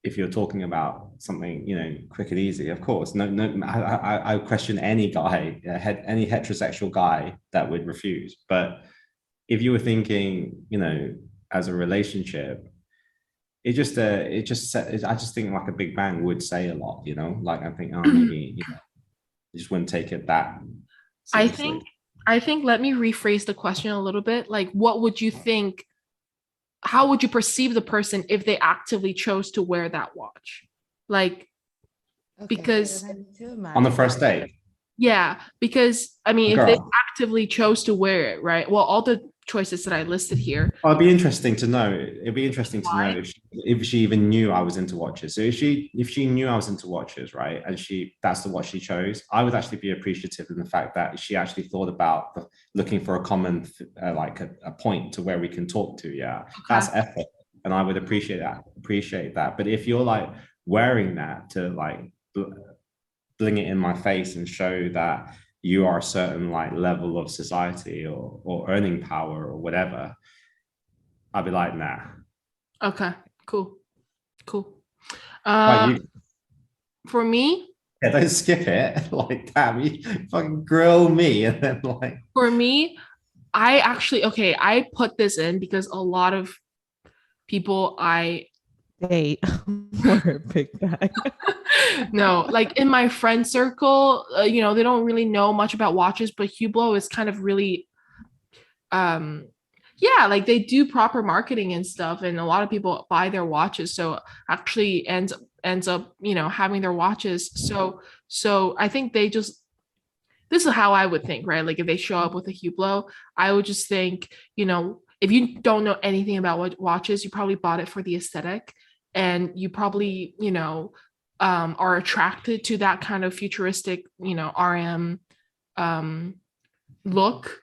if you're talking about something, quick and easy, of course. No, I question any guy, any heterosexual guy that would refuse. But if you were thinking, as a relationship, I just think like a Big Bang would say a lot, like I think, oh, maybe, you just wouldn't take it that I seriously. think I think let me rephrase the question a little bit. Like, what would you think? How would you perceive the person if they actively chose to wear that watch? Like, because On the first date, yeah, because I mean, a if they girl. actively chose to wear it, right? Well, all the choices that I listed here. Oh, it'd be interesting to know. It'd be interesting to know Why? if she even knew I was into watches. So if she knew I was into watches, right, and that's the watch she chose, I would actually be appreciative in the fact that she actually thought about looking for a common like a point to where we can talk to. Yeah, that's Okay. effort, and I would appreciate that. But if you're like wearing that to like bling it in my face and show that you are a certain like level of society or earning power or whatever, I'd be like, nah. Okay. Cool. Cool. Like you, For me, yeah, don't skip it. Like, damn, you fucking grill me and then like, for me, I actually I put this in because a lot of people I Date or Big Bang. no, like in my friend circle, they don't really know much about watches, but Hublot is kind of really yeah, like they do proper marketing and stuff, and a lot of people buy their watches, so actually ends up, having their watches. So I think they just this is how I would think, right? Like if they show up with a Hublot, I would just think, if you don't know anything about what watches, you probably bought it for the aesthetic, and you probably, are attracted to that kind of futuristic, RM look,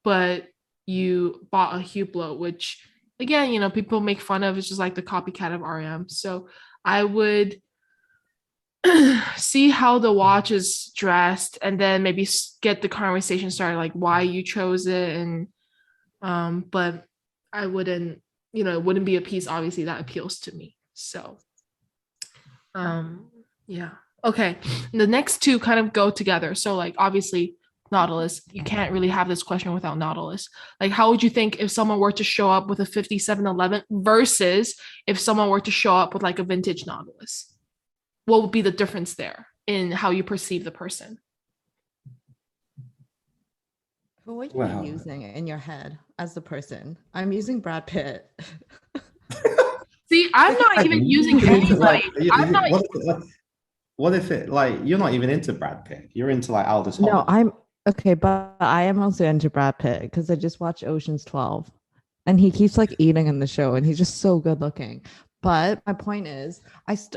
but you bought a Hublot, which again, people make fun of. It's just like the copycat of RM. So I would see how the watch is dressed and then maybe get the conversation started, like why you chose it. And but I wouldn't, it wouldn't be a piece obviously that appeals to me. So yeah. Okay, the next two kind of go together. So like obviously Nautilus, you can't really have this question without Nautilus. Like, how would you think if someone were to show up with a 5711 versus if someone were to show up with like a vintage Nautilus? What would be the difference there in how you perceive the person? Who are you using in your head as the person? I'm using Brad Pitt. See, I'm not even using anybody. I'm not. What if it like you're not even into Brad Pitt? You're into like Aldous No, Hodge. I'm okay, but I am also into Brad Pitt because I just watched Ocean's 12 and he keeps like eating in the show and he's just so good looking. But my point is,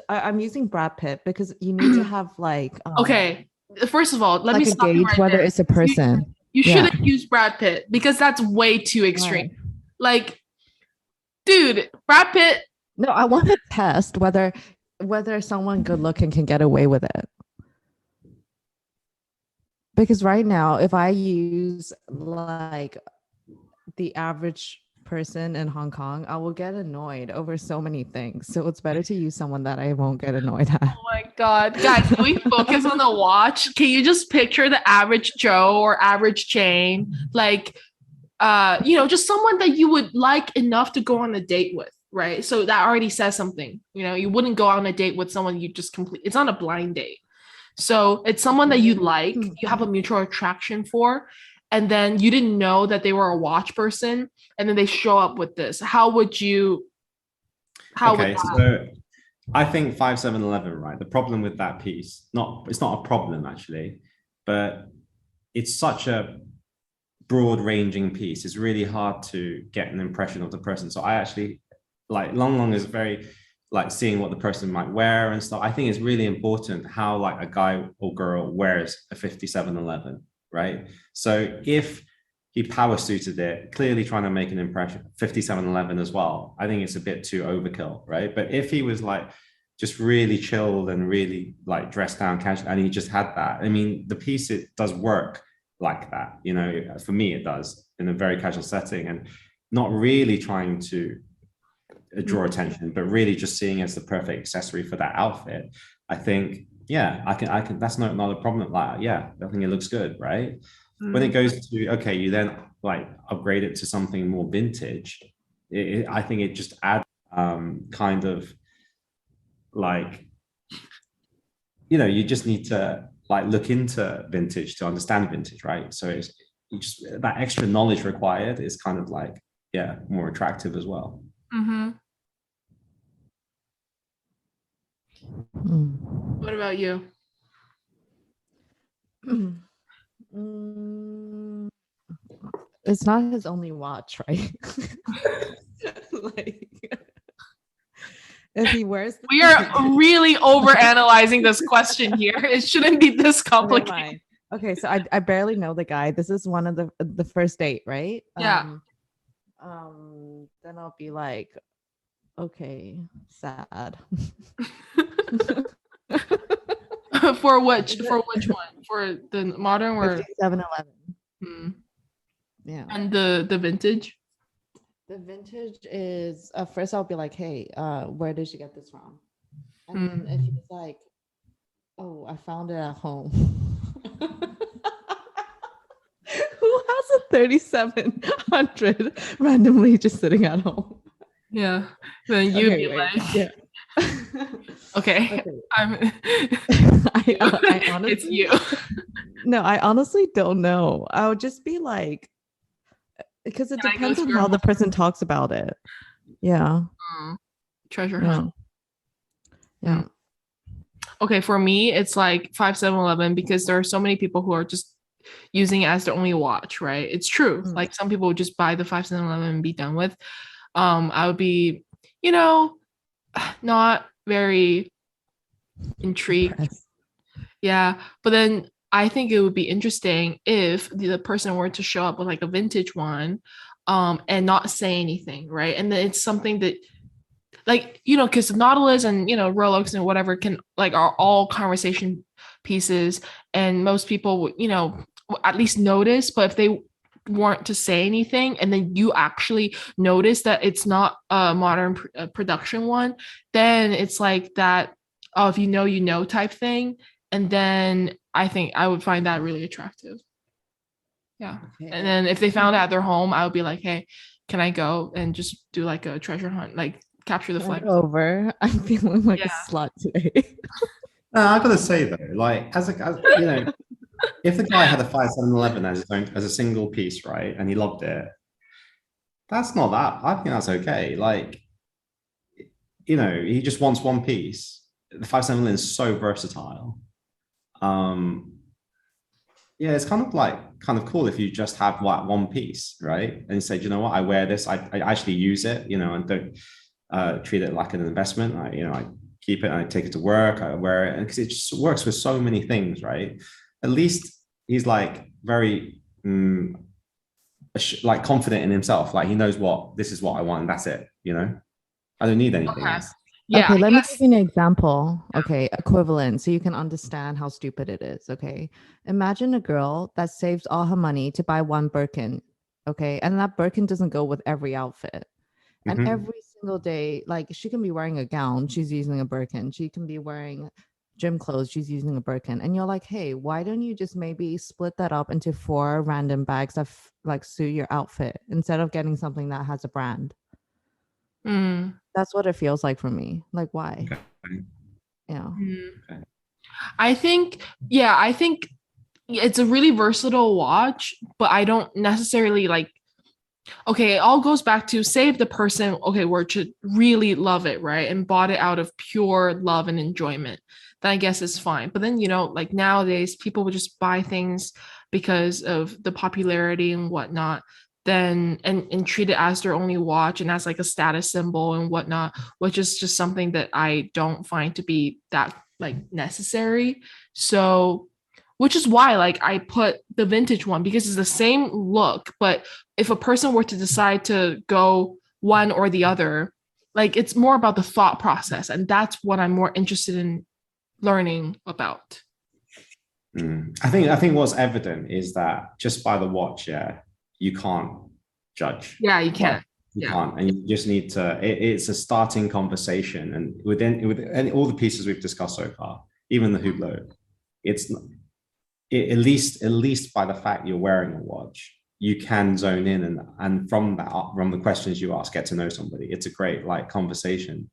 I'm using Brad Pitt because you need to have like Okay, first of all, let like me a stop you gauge right whether there. it's a person. You Yeah. shouldn't use Brad Pitt because that's way too extreme. Like, dude, Brad Pitt. No, I want to test whether someone good looking can get away with it. Because right now, if I use like the average person in Hong Kong, I will get annoyed over so many things. So it's better to use someone that I won't get annoyed at. Oh my God. Guys, can we focus on the watch? Can you just picture the average Joe or average Jane? Like, just someone that you would like enough to go on a date with, right? So that already says something. You wouldn't go on a date with someone you just it's not a blind date. So it's someone that you like, you have a mutual attraction for, and then you didn't know that they were a watch person, and then they show up with this. How would you? I think 5711, right? The problem with that piece, it's not a problem actually, but it's such a broad ranging piece. It's really hard to get an impression of the person. So I actually like Long Long is very like seeing what the person might wear and stuff. I think it's really important how like a guy or girl wears a 5711, right? So if he power suited it, clearly trying to make an impression, 5711 as well, I think it's a bit too overkill, right? But if he was like just really chilled and really like dressed down casual and he just had that, I mean, the piece, it does work like that, you know, for me it does in a very casual setting, and not really trying to draw attention, but really just seeing as the perfect accessory for that outfit. I think, yeah, I can that's not a problem. Like, yeah, I think it looks good, right? When it goes to, okay, you then like upgrade it to something more vintage, I think it just adds kind of like, you know, you just need to like look into vintage to understand vintage, right? So it's just that extra knowledge required is kind of like, yeah, more attractive as well. Mm-hmm. What about you? It's not his only watch, right? Like, if he wears, We are really over analyzing this question here. It shouldn't be this complicated. Okay, so I barely know the guy. This is one of the first date, right? Yeah. Then I'll be like, okay, sad. For which one? For the modern or 5711? Yeah. And the vintage? The vintage is first I'll be like, hey, where did you get this from? And then if he's like, oh, I found it at home. Who has a 3700 randomly just sitting at home? Yeah. Then you'd be like, yeah. okay. I honestly, it's you. No, I honestly don't know. I would just be like, because it depends on how the person talks about it. Yeah. Treasure hunt. Yeah. Okay, for me, it's like 5711 because there are so many people who are just using it as their only watch, right? It's true. Like some people would just buy the 5711 and be done with. I would be, you know, not very intrigued. Yeah, but then I think it would be interesting if the person were to show up with like a vintage one, and not say anything, right? And then it's something that, like, you know, because Nautilus and, you know, Rolex and whatever can like are all conversation pieces, and most people would, you know, at least notice. But if they weren't to say anything, and then you actually notice that it's not a modern production one, then it's like that, oh, if you know type thing. And then I think I would find that really attractive. Yeah. Okay. And then if they found it at their home, I would be like, hey, can I go and just do like a treasure hunt, like capture the flag? Over. I'm feeling like a slut today. I gotta say though, like as you know, if the guy had a 5711 as a single piece, right, and he loved it, that's not that. I think that's okay. Like, you know, he just wants one piece. The 5711 is so versatile. Yeah, it's kind of cool if you just have one piece, right? And you say, you know what, I wear this, I actually use it, you know, and don't treat it like an investment. I keep it, I take it to work, I wear it, because it just works with so many things, right? At least he's like very like confident in himself, like he knows this is what I want, and that's it, you know. I don't need anything else. Yeah, okay, let me give you an example. Okay, equivalent, so you can understand how stupid it is. Okay, imagine a girl that saves all her money to buy one Birkin. Okay, and that Birkin doesn't go with every outfit. And every single day, like, she can be wearing a gown, she's using a Birkin. She can be wearing gym clothes, she's using a Birkin. And you're like, hey, why don't you just maybe split that up into 4 random bags that like suit your outfit, instead of getting something that has a brand? That's what it feels like for me. Like, why? Okay. Yeah. Okay. I think it's a really versatile watch, but I don't necessarily like Okay, it all goes back to, say if the person, okay, were to really love it, right, and bought it out of pure love and enjoyment, then I guess it's fine. But then, like nowadays, people would just buy things because of the popularity and whatnot, then and treat it as their only watch and as like a status symbol and whatnot, which is just something that I don't find to be that like necessary. So which is why like I put the vintage one, because it's the same look, but if a person were to decide to go one or the other, like it's more about the thought process, and that's what I'm more interested in learning about. I think what's evident is that just by the watch, yeah, you can't judge. Yeah, you can't. You can't, and you just need to. It's a starting conversation, and within all the pieces we've discussed so far, even the Hublot, it's at least by the fact you're wearing a watch, you can zone in, and from the questions you ask, get to know somebody. It's a great like conversation,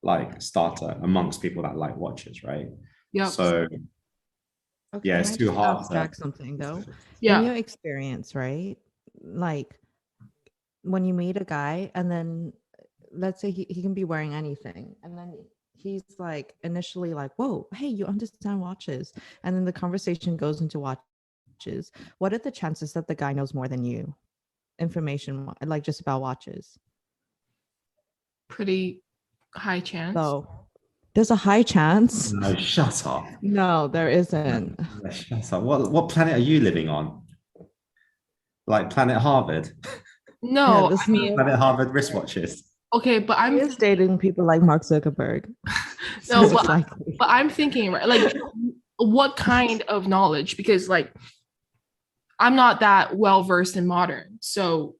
like starter amongst people that like watches, right? Yeah. So Okay, yeah, it's too hard. Abstract something though. Yeah. In your experience, right? Like when you meet a guy and then let's say he can be wearing anything and then he's like initially like, whoa, hey, you understand watches. And then the conversation goes into watches. What are the chances that the guy knows more than you? Information, like just about watches. Pretty high chance. So there's a high chance. No, shut up. No, there isn't. Shut up. What planet are you living on? Like Planet Harvard? No, Yeah, I mean, Planet Harvard wristwatches. okay, but He is dating people like Mark Zuckerberg. No, So it's but likely. I'm thinking, right, like what kind of knowledge? Because like I'm not that well versed in modern, so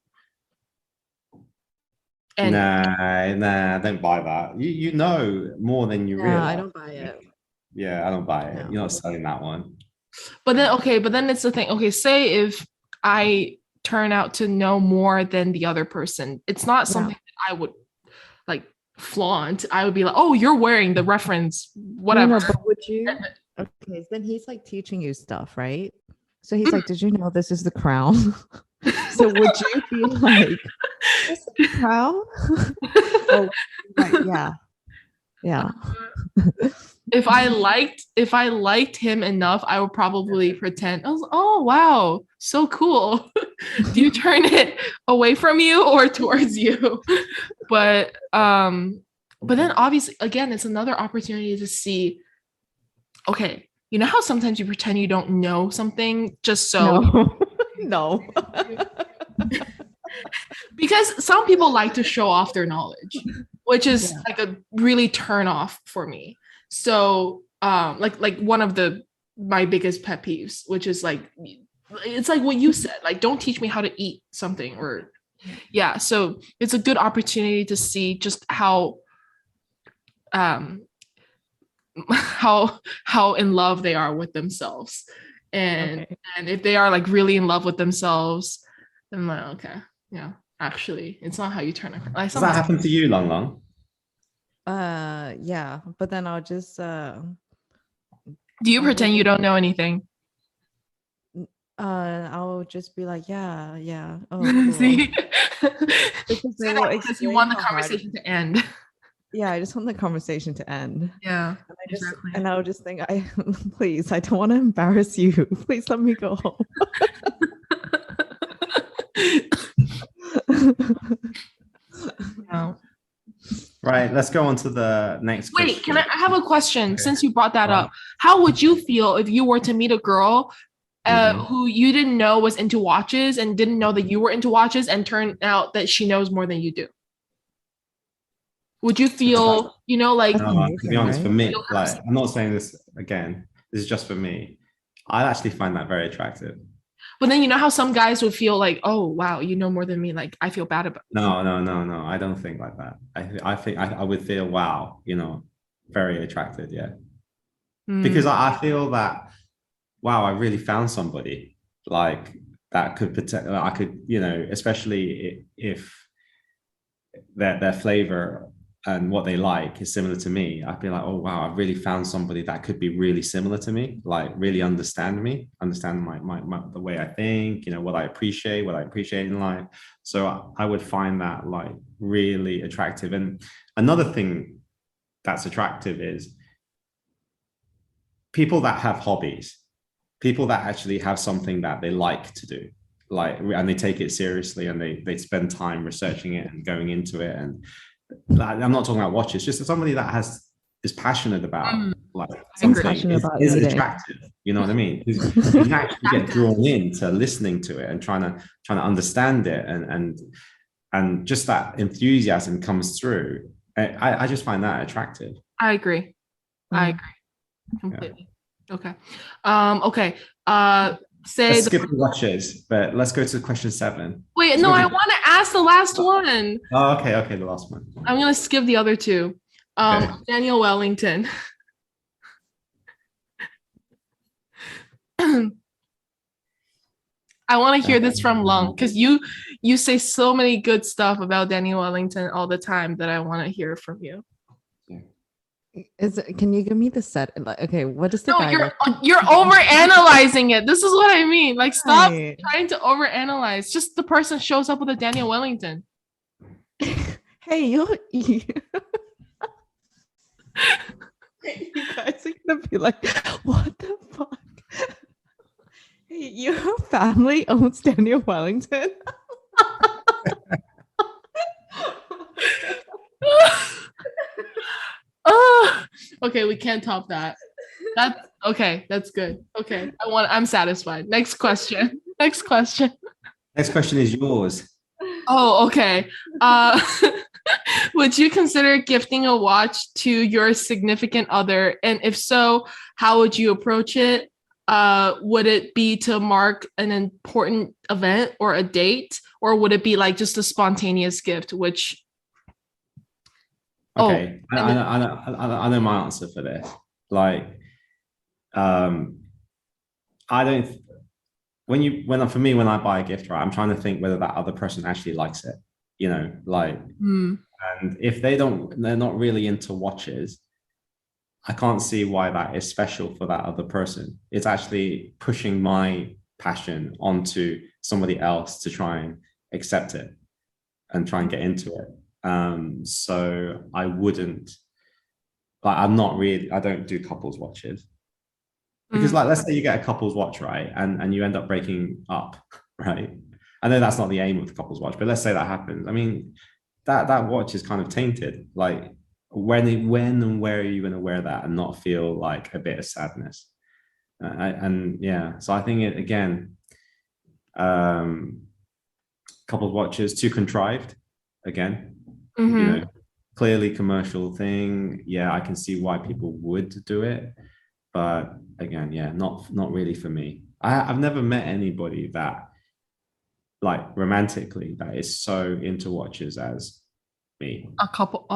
and Nah, don't buy that. You know more than you No, realize. I don't buy it. Yeah, I don't buy it. No. You're not selling that one. but then it's the thing. Okay, say if I turn out to know more than the other person, it's not something that I would like flaunt. I would be like, oh, you're wearing the reference, whatever. No, but would you? Okay, then he's like teaching you stuff, right? So he's like, did you know this is the crown? So would you be like, this is the crown? Oh, right, yeah. If I liked him enough, I would probably pretend, oh wow, so cool. Do you turn it away from you or towards you? But then obviously again, it's another opportunity to see, okay, you know how sometimes you pretend you don't know something just so No. because some people like to show off their knowledge, which is like a really turn off for me. So like one of my biggest pet peeves, which is like, it's like what you said, like don't teach me how to eat something, or so it's a good opportunity to see just how in love they are with themselves, and if they are like really in love with themselves, then I'm like, okay, yeah, actually it's not how you turn it. Like, does that happen to you, Long Long? Yeah, but then I'll just do you pretend you don't know anything? I'll just be like, yeah. Oh, cool. See, because you want the conversation to end. Yeah, I just want the conversation to end. Yeah, and I'll just think, please, I don't want to embarrass you. Please let me go home. No. Right, let's go on to the next question. Wait, I have a question? Since you brought that up, how would you feel if you were to meet a girl who you didn't know was into watches and didn't know that you were into watches, and turned out that she knows more than you do? Would you feel, like... To be honest, for me, like, I'm not saying this again, this is just for me, I actually find that very attractive. But then how some guys would feel like, oh wow, you know more than me, like I feel bad about it. No, I don't think like that. I think I would feel, wow, very attracted, yeah. Because I feel that, wow, I really found somebody like that could protect. I could, especially if their flavor and what they like is similar to me, I'd be like, oh wow, I've really found somebody that could be really similar to me, like really understand me, understand my the way I think, what I appreciate in life. So I would find that like really attractive. And another thing that's attractive is people that have hobbies, people that actually have something that they like to do, like, and they take it seriously, and they spend time researching it and going into it. And I'm not talking about watches, just somebody that is passionate about like something is attractive. You know what I mean? You can actually get drawn into listening to it and trying to understand it, and just that enthusiasm comes through. I just find that attractive. I agree. Completely. Yeah. Okay. Okay. Let's skip the watches, but let's go to question 7. Wait, no, I want to ask the last one. Oh, okay, the last one. I'm gonna skip the other 2. Okay. Daniel Wellington. I want to hear this from Lung, because you say so many good stuff about Daniel Wellington all the time that I want to hear from you. Can you give me the set? Okay, what is the guy? You're over analyzing it. This is what I mean. Like, stop trying to over analyze. Just the person shows up with a Daniel Wellington. Hey, you guys are gonna be like, what the fuck? Hey, your family owns Daniel Wellington. Okay, we can't top that. That's okay. That's good. Okay, I'm satisfied. Next question. Next question is yours. Oh, okay. Would you consider gifting a watch to your significant other? And if so, how would you approach it? Would it be to mark an important event or a date? Or would it be like just a spontaneous gift, which... Okay, I know my answer for this. Like, I don't... When I buy a gift, right, I'm trying to think whether that other person actually likes it. And if they're not really into watches, I can't see why that is special for that other person. It's actually pushing my passion onto somebody else to try and accept it and try and get into it. So I wouldn't, like, I don't do couples watches, because like, let's say you get a couples watch, right, and you end up breaking up, right? I know that's not the aim of the couples watch, but let's say that happens. I mean, that watch is kind of tainted. Like, when and where are you going to wear that and not feel like a bit of sadness? So I think it, again, couples watches, too contrived again. Clearly commercial thing. Yeah, I can see why people would do it, but again, yeah, not really for me. I've never met anybody that, like, romantically, that is so into watches as me. A couple.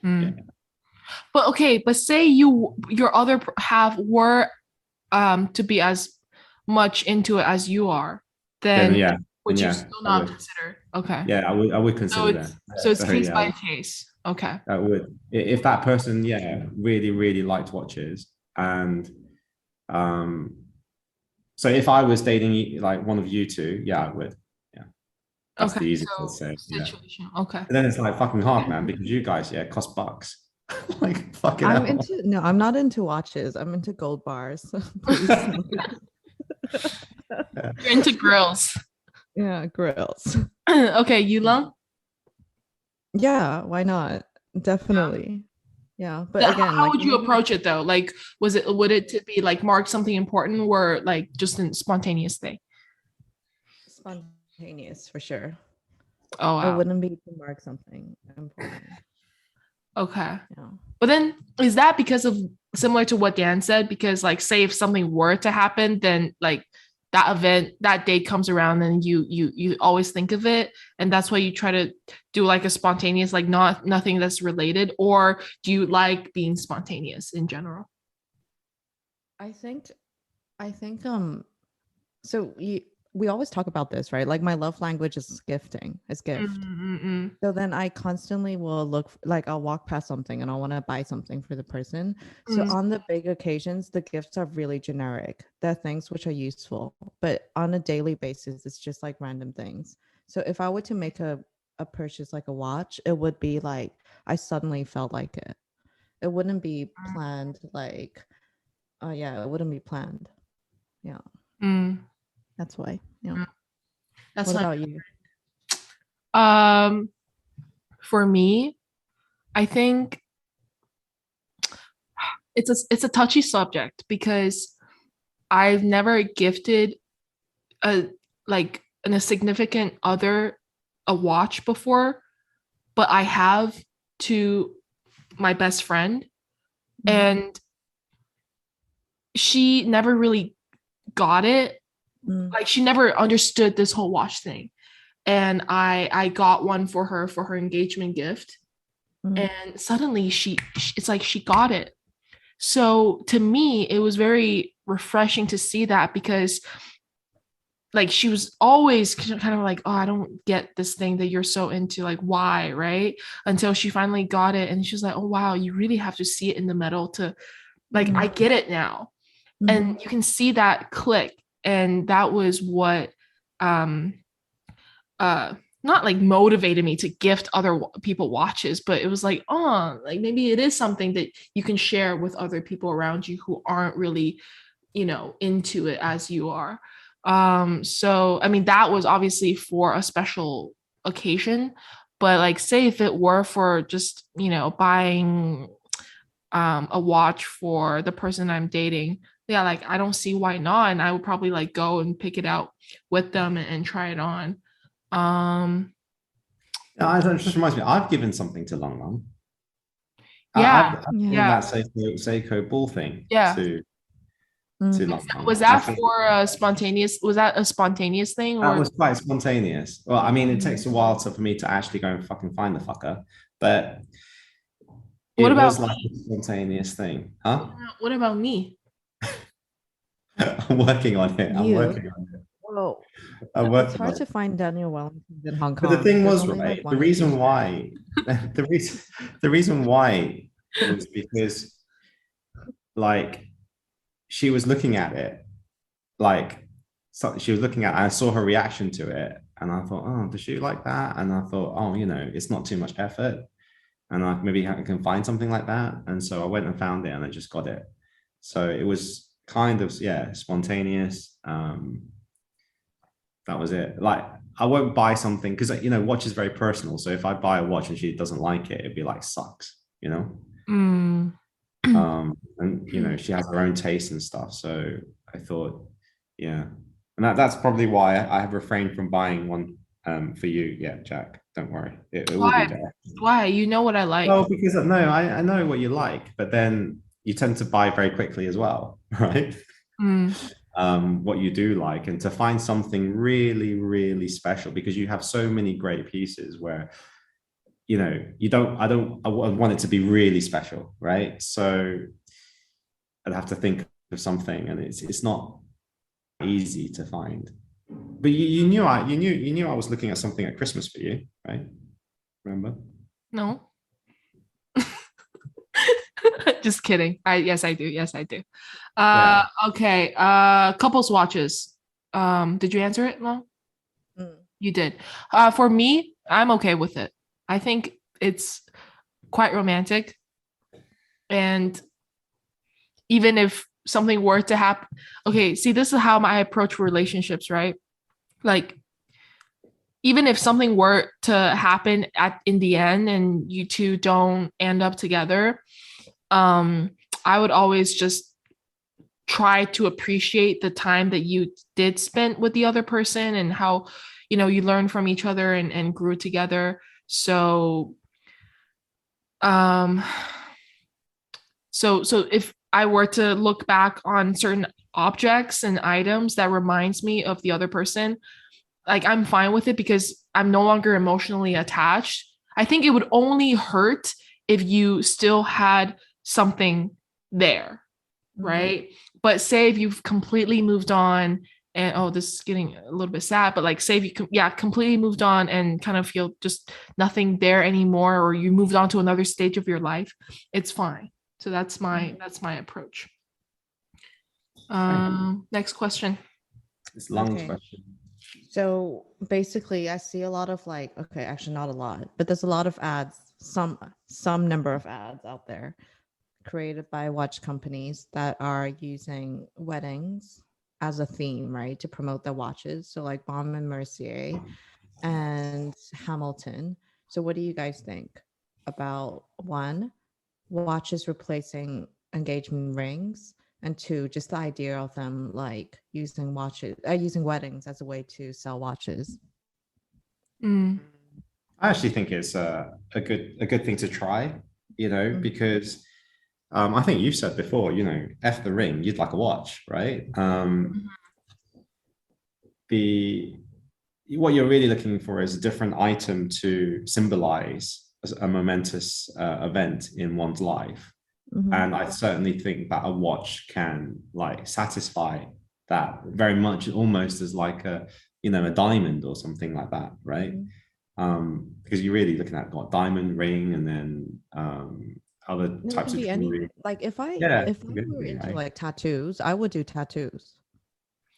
Yeah. But say your other half were to be as much into it as you are, then would you still not consider? Okay. Yeah, I would consider that. So it's case by case. Okay. I would. If that person, really, really liked watches, and so if I was dating like one of you two, I would. Yeah. That's the easiest to say. Situation. Yeah. Okay. And then it's like fucking hard, man, because you guys, cost bucks. Like, fucking hell. I'm not into watches. I'm into gold bars. You're into grills. Yeah, grills. Okay, Yulong? Yeah, why not? Definitely. Yeah, but again, how would you approach it though? Like, would it to be like mark something important, or like just a spontaneous thing? Spontaneous for sure. Oh, wow. It wouldn't be to mark something important. Okay. Yeah. But then is that because of similar to what Dan said? Because like, say if something were to happen, then like that event, that date comes around and you always think of it, and that's why you try to do like a spontaneous, like nothing that's related, or do you like being spontaneous in general? I think so we always talk about this, right? Like my love language is gifting, is gift. Mm-mm-mm. So then I constantly will look like I'll walk past something and I want to buy something for the person. So Mm. on the big occasions, the gifts are really generic. They're things which are useful, but on a daily basis, it's just like random things. So if I were to make a purchase like a watch, it would be like I suddenly felt like it. It wouldn't be planned like, oh yeah, it wouldn't be planned. Yeah, Mm. that's why. Yeah. Mm. That's What not about you? for me, I think it's a touchy subject because I've never gifted a like a significant other a watch before, but I have to my best friend, and she never really got it. Mm. Like she never understood this whole watch thing. And I got one for her engagement gift. Mm. And suddenly it's like she got it. So to me, it was very refreshing to see that because like she was always kind of like, oh, I don't get this thing that you're so into, like why, right? Until she finally got it and she was like, oh wow, you really have to see it in the middle to like I get it now. And you can see that click, and that was what not like motivated me to gift other people watches, but it was like, oh, like maybe it is something that you can share with other people around you who aren't really, into it as you are. So I mean, that was obviously for a special occasion, but like say if it were for just, buying a watch for the person I'm dating, yeah, like I don't see why not. And I would probably like go and pick it out with them and try it on. Yeah, it just reminds me, I've given something to Long Long. Yeah, I've given yeah, that Seiko ball thing yeah. to Long Long. Was I that think for a spontaneous? Was that a spontaneous thing, that or was quite spontaneous. Well, I mean, it takes a while for me to actually go and fucking find the fucker, but what it about was like me? a spontaneous thing, huh? What about me? I'm working on it. I'm You? working on it. Well, I'm it's working on hard it. to find Daniel Wellingtons in Hong But the Kong. thing There's was, only like right, one the or two. reason why, the reason why was because like she was looking at it, like so she was looking at it, I saw her reaction to it, and I thought, oh, does she like that? And I thought, oh, it's not too much effort, and maybe I can find something like that. And so I went and found it, and I just got it. So it was kind of spontaneous. That was it. Like I won't buy something because watch is very personal. So if I buy a watch and she doesn't like it, it'd be like sucks, Mm. And she has her own taste and stuff. So I thought, yeah, and that's probably why I have refrained from buying one for you. Yeah, Jack, don't worry, it will be Why? there. Why? You know what I like. Well, because no, I know what you like, but then you tend to buy very quickly as well, right? Mm. What you do like, and to find something really, really special, because you have so many great pieces where I want it to be really special, right? So I'd have to think of something, and it's not easy to find. But you knew I was looking at something at Christmas for you, right? Remember? No. Just kidding. Yes, I do. Yes, I do. Yeah. Okay. Couples watches. Did you answer it? No, you did. For me, I'm okay with it. I think it's quite romantic. And even if something were to happen, okay, see, this is how I approach relationships, right? Like, even if something were to happen in the end and you two don't end up together, I would always just try to appreciate the time that you did spend with the other person and how you learned from each other and grew together. So so if I were to look back on certain objects and items that reminds me of the other person, like I'm fine with it because I'm no longer emotionally attached. I think it would only hurt if you still had something there, right? But say if you've completely moved on and oh, this is getting a little bit sad, but like say if you completely moved on and kind of feel just nothing there anymore, or you moved on to another stage of your life, it's fine. So that's my approach. Next question. It's Lung's Okay. question. So basically, I see a lot of like, okay, actually not a lot, but there's a lot of ads, some number of ads out there created by watch companies that are using weddings as a theme, right, to promote their watches. So like Baume and Mercier and Hamilton. So what do you guys think about, one, watches replacing engagement rings, and two, just the idea of them like using weddings as a way to sell watches? Mm. I actually think it's a good thing to try, because I think you've said before, F the ring, you'd like a watch, right? What you're really looking for is a different item to symbolize a momentous event in one's life. And I certainly think that a watch can like satisfy that very much, almost as like a diamond or something like that, right? Because you're really looking at what diamond ring, and then other types of jewelry. Like if I were into like tattoos, I would do tattoos.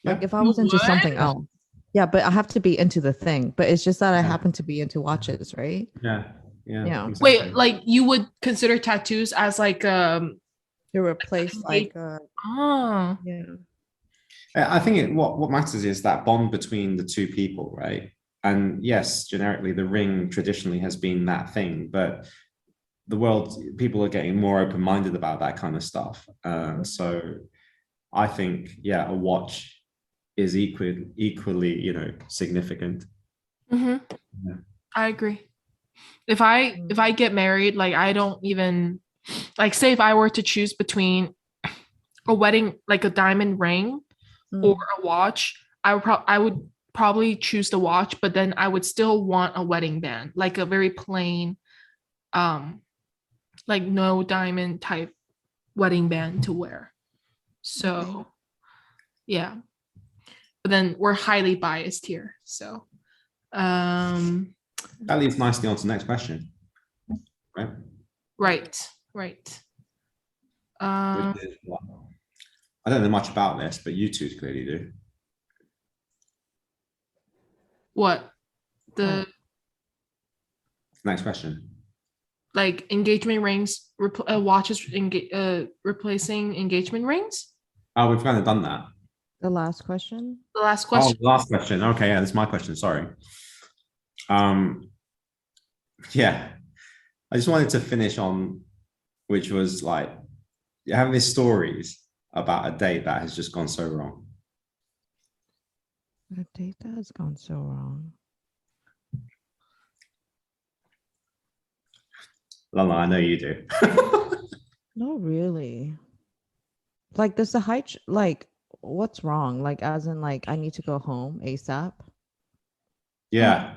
Like if I was into something else. Yeah, but I have to be into the thing. But it's just that I happen to be into watches, right? Yeah. Exactly. Wait, like you would consider tattoos as like to replace like yeah. I think what matters is that bond between the two people, right? And yes, generically the ring traditionally has been that thing, but people are getting more open-minded about that kind of stuff. So I think, a watch is equally, significant. Yeah. I agree. If I get married, like I don't even like, say if I were to choose between a wedding, like a diamond ring or a watch, I would probably choose the watch, but then I would still want a wedding band, like a very plain, like no diamond type wedding band to wear. So yeah, but then we're highly biased here. So that leads nicely on to the next question, right? Right. I don't know much about this, but you two clearly do. What? The next question. Like engagement rings, watches replacing engagement rings? Oh, we've kind of done that. The last question? The last question. Oh, last question. Okay, yeah, that's my question. Sorry. Yeah. I just wanted to finish on, which was like, you have these stories about a date that has just gone so wrong. A date that has gone so wrong. Lala, I know you do. Not really. Like, there's a height, like, what's wrong? Like, as in, like, I need to go home ASAP? Yeah.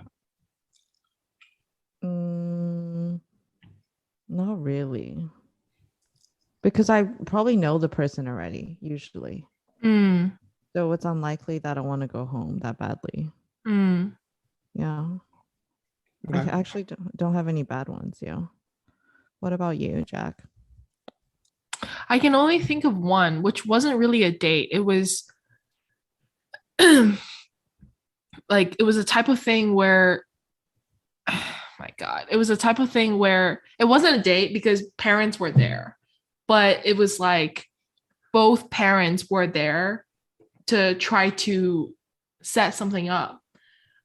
Not really. Because I probably know the person already, usually. So it's unlikely that I want to go home that badly. Yeah. Okay. I actually don't have any bad ones. Yeah. What about you, Jack? I can only think of one, which wasn't really a date. It was like, it was a type of thing where, oh my God, it was a type of thing where it wasn't a date because parents were there, but it was like both parents were there to try to set something up.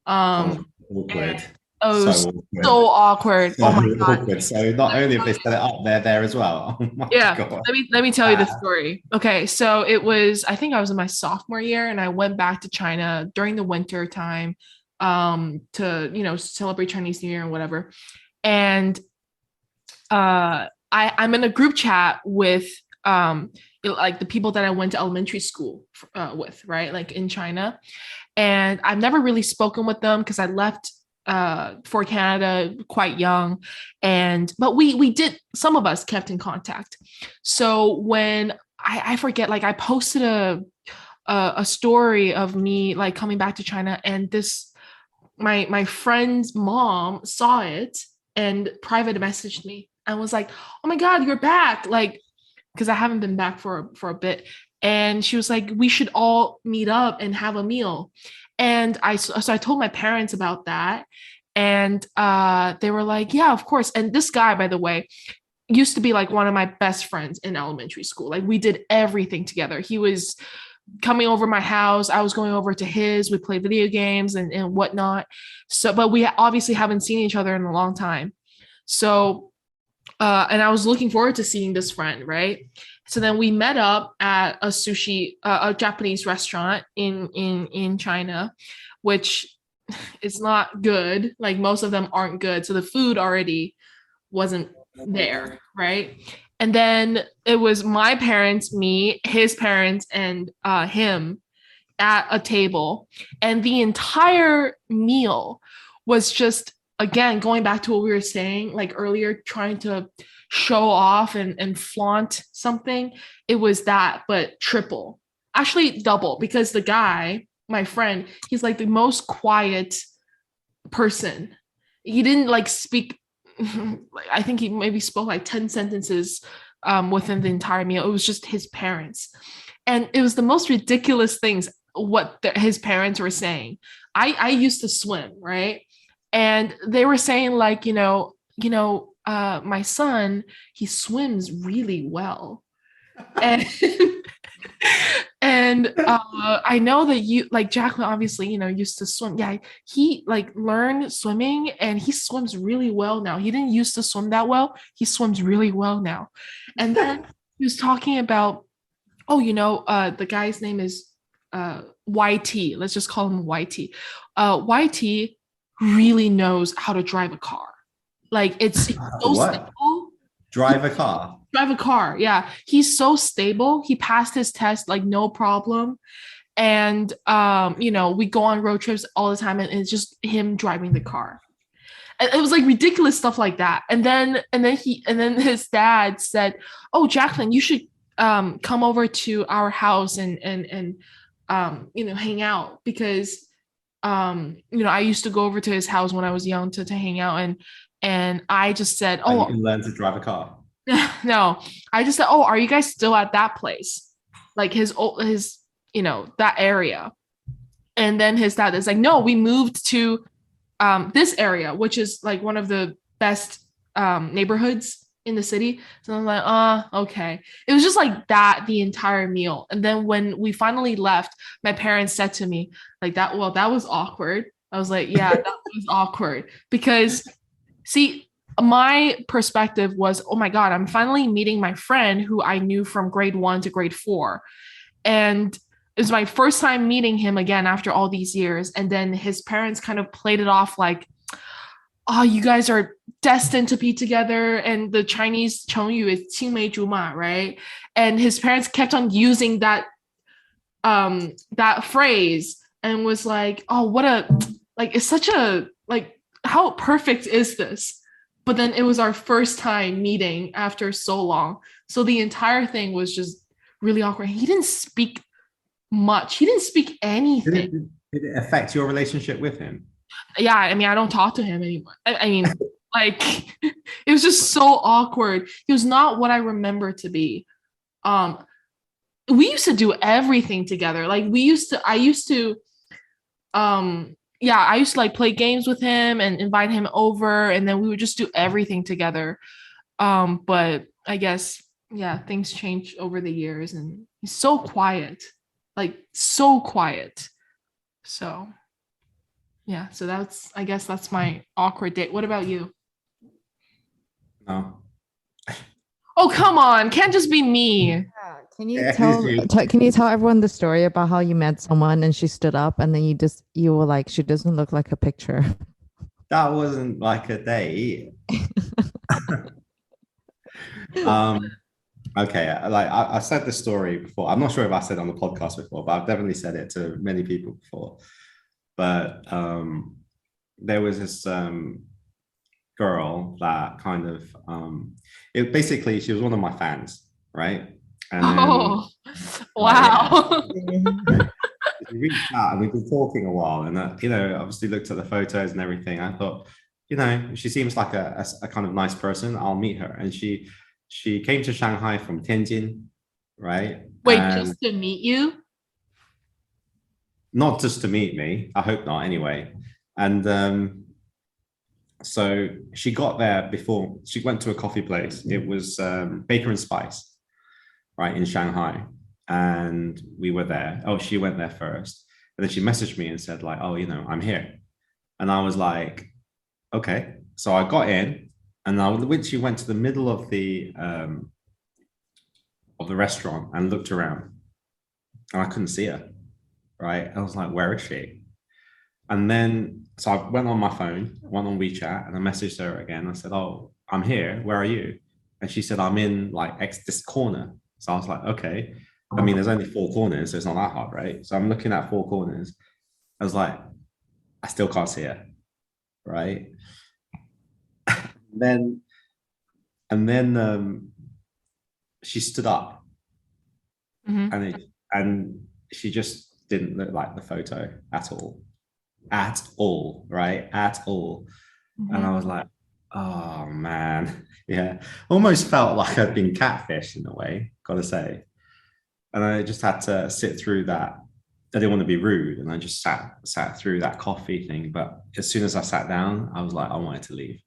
Awkward. So awkward. So oh my God. Awkward. So not only have they set it up, they're there as well. Oh my God. Let me tell you the story. Okay, so it was, I think I was in my sophomore year, and I went back to China during the winter time to celebrate Chinese New Year and whatever. And I'm in a group chat with like the people that I went to elementary school with, right? Like in China. And I've never really spoken with them because I left for Canada quite young. But we did, some of us kept in contact. So when I forget, like I posted a story of me like coming back to China, and this my friend's mom saw it and private messaged me and was like, "Oh my God, you're back!" Like, because I haven't been back for a bit, and she was like, "We should all meet up and have a meal." And I told my parents about that, and they were like, "Yeah, of course." And this guy, by the way, used to be like one of my best friends in elementary school. Like we did everything together. He was coming over my house. I was going over to his. We played video games and whatnot. So, but we obviously haven't seen each other in a long time. So, and I was looking forward to seeing this friend, right? So then we met up at a a Japanese restaurant in China, which is not good. Like most of them aren't good. So the food already wasn't there, right? And then it was my parents, me, his parents, and him at a table. And the entire meal was just, again, going back to what we were saying like earlier, trying to show off and flaunt something. It was that, but triple, actually double, because the guy, my friend, he's like the most quiet person. He didn't like speak. I think he maybe spoke like 10 sentences within the entire meal. It was just his parents. And it was the most ridiculous things what his parents were saying. I used to swim, right? And they were saying like, my son, he swims really well. And and I know that you like Jacqueline obviously used to swim. Yeah, he like learned swimming and he swims really well now. He didn't used to swim that well. He swims really well now. And then he was talking about, the guy's name is YT. Let's just call him YT. YT really knows how to drive a car. Like it's so simple. Drive a car. Drive a car. Yeah. He's so stable. He passed his test like no problem. And we go on road trips all the time and it's just him driving the car. And it was like ridiculous stuff like that. And then his dad said, "Oh, Jacqueline, you should come over to our house and hang out because I used to go over to his house when I was young to hang out and I just said, "Oh, you can learn to drive a car." No, I just said, "Oh, are you guys still at that place?" Like his that area. And then his dad is like, "No, we moved to this area, which is like one of the best neighborhoods in the city." So I'm like, okay. It was just like that the entire meal. And then when we finally left, my parents said to me like that was awkward. I was like, yeah, that was awkward because see, my perspective was, oh my God, I'm finally meeting my friend who I knew from grade 1 to grade 4. And it was my first time meeting him again after all these years. And then his parents kind of played it off like, "Oh, you guys are destined to be together." And the Chinese 成语 is 青梅竹马, right? And his parents kept on using that phrase and was like, "Oh, it's such a, like, how perfect is this?" But then it was our first time meeting after so long. So the entire thing was just really awkward. He didn't speak much. He didn't speak anything. Did it affect your relationship with him? Yeah, I mean, I don't talk to him anymore. I mean, like, it was just so awkward. He was not what I remember to be. We used to do everything together. Like I used to like play games with him and invite him over, and then we would just do everything together. But I guess, yeah, things changed over the years and he's so quiet, like so quiet. So yeah, so I guess that's my awkward date. What about you? No. Oh, come on. Can't just be me. Yeah. Can you tell everyone the story about how you met someone and she stood up and then you were like, she doesn't look like a picture? That wasn't like a date. Okay, like I said the story before. I'm not sure if I said it on the podcast before, but I've definitely said it to many people before. But there was this girl that kind of she was one of my fans, right? And Oh, yeah, wow. we reached out and we've been talking a while, and obviously looked at the photos and everything. I thought, she seems like a kind of nice person. I'll meet her. And she came to Shanghai from Tianjin, right? Wait, And just to meet you? not just to meet me. I hope not, anyway. And so she got there before she went to a coffee place. It was Baker and Spice, right, in Shanghai. And we were there. Oh, she went there first. And then she messaged me and said, like, oh, I'm here. And I was like, okay. So I got in, and I literally went to the middle of the restaurant and looked around, and I couldn't see her. Right. I was like, where is she? And then, so I went on my phone, went on WeChat, and I messaged her again. I said, oh, I'm here. Where are you? And she said, I'm in like this corner. So I was like, okay. I mean, there's only 4 corners, so it's not that hard, right? So I'm looking at 4 corners. I was like, I still can't see her, right? And then she stood up, Mhm. and she just didn't look like the photo at all, right? At all. And I was like, oh man, yeah, almost felt like I'd been catfished in a way, gotta say. And I just had to sit through that. I didn't want to be rude, and I just sat through that coffee thing. But as soon as I sat down, I was like, I wanted to leave,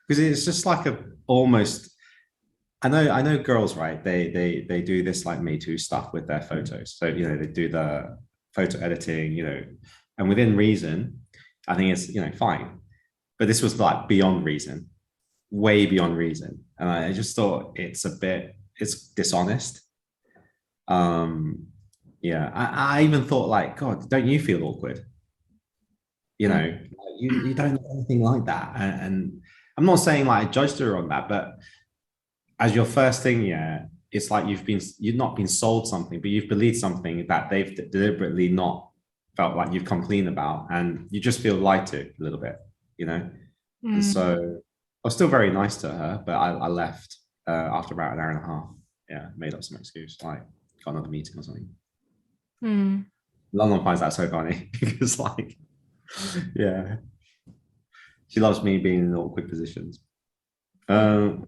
because it's just like almost. I know girls, right? They do this like Me Too stuff with their photos. So they do the photo editing, and within reason, I think it's fine. But this was like beyond reason, way beyond reason, and I just thought it's dishonest. Yeah, I even thought like, God, don't you feel awkward? You don't do anything like that, and I'm not saying like I judged her on that, but as your first thing, yeah, it's like you've not been sold something, but you've believed something that they've deliberately not felt like you've come clean about, and you just feel lied to a little bit, And so I was still very nice to her, but I left after about an hour and a half. Yeah, made up some excuse, like got another meeting or something. London finds that so funny because, like, yeah, she loves me being in awkward positions. Yeah.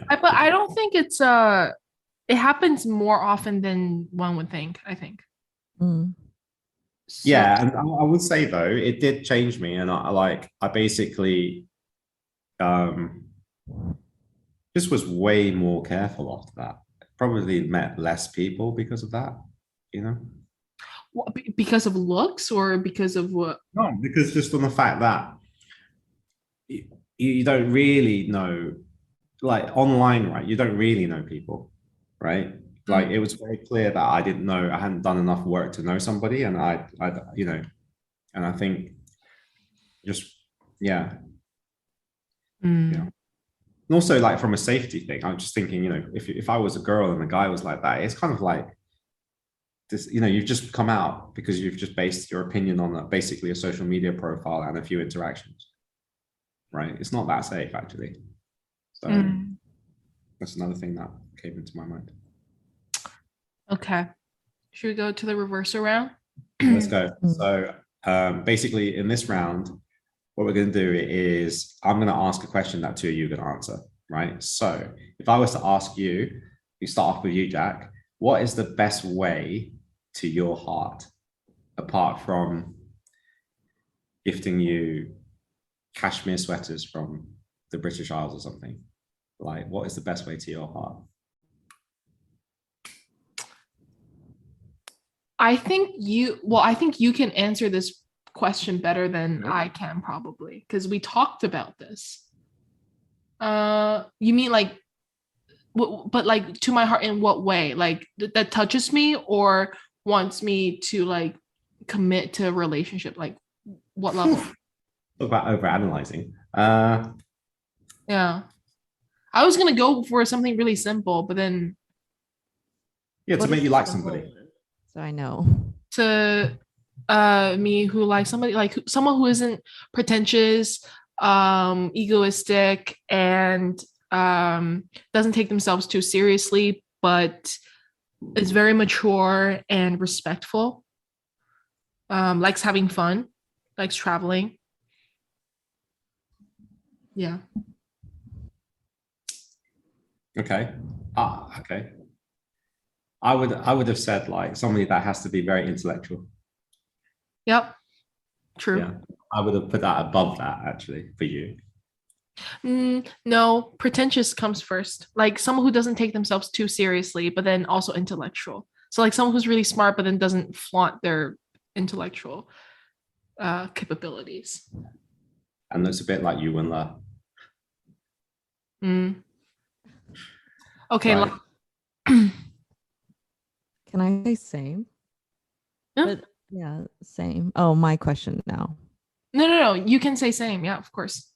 But I don't think it's it happens more often than one would think, I think. So, yeah, and I would say though, it did change me, and I basically just was way more careful after that. Probably met less people because of that, because of looks or because of what? No, because just on the fact that you don't really know, like online, right? You don't really know people, right? Like it was very clear that I didn't know, I hadn't done enough work to know somebody, and I and I think just yeah. And also, like, from a safety thing, I'm just thinking, if I was a girl and a guy was like that, it's kind of like this, you've just come out because you've just based your opinion on basically a social media profile and a few interactions, right? It's not that safe, actually. So that's another thing that came into my mind. Okay. Should we go to the reverse round? Let's go. So basically, in this round, what we're going to do is I'm going to ask a question that 2 of you are going to answer, right? So if I was to ask you, we start off with you, Jack. What is the best way to your heart, apart from gifting you cashmere sweaters from the British Isles or something? Like, what is the best way to your heart? I think you can answer this question better than I can, probably, because we talked about this. You mean like, but like to my heart in what way? Like that touches me or wants me to like commit to a relationship? Like what level? Talk about overanalyzing. Yeah, I was gonna go for something really simple, but then to make you like somebody. So I know. To me who likes somebody, like someone who isn't pretentious, egoistic, and doesn't take themselves too seriously, but is very mature and respectful. Likes having fun, likes traveling. Yeah. Okay. Okay. I would have said like somebody that has to be very intellectual. Yep. True. Yeah. I would have put that above that actually for you. No, pretentious comes first. Like someone who doesn't take themselves too seriously, but then also intellectual. So like someone who's really smart, but then doesn't flaunt their intellectual capabilities. And that's a bit like you and La. Okay. Right. Can I say same? Yeah. But yeah, same. Oh, my question now. No. You can say same. Yeah, of course.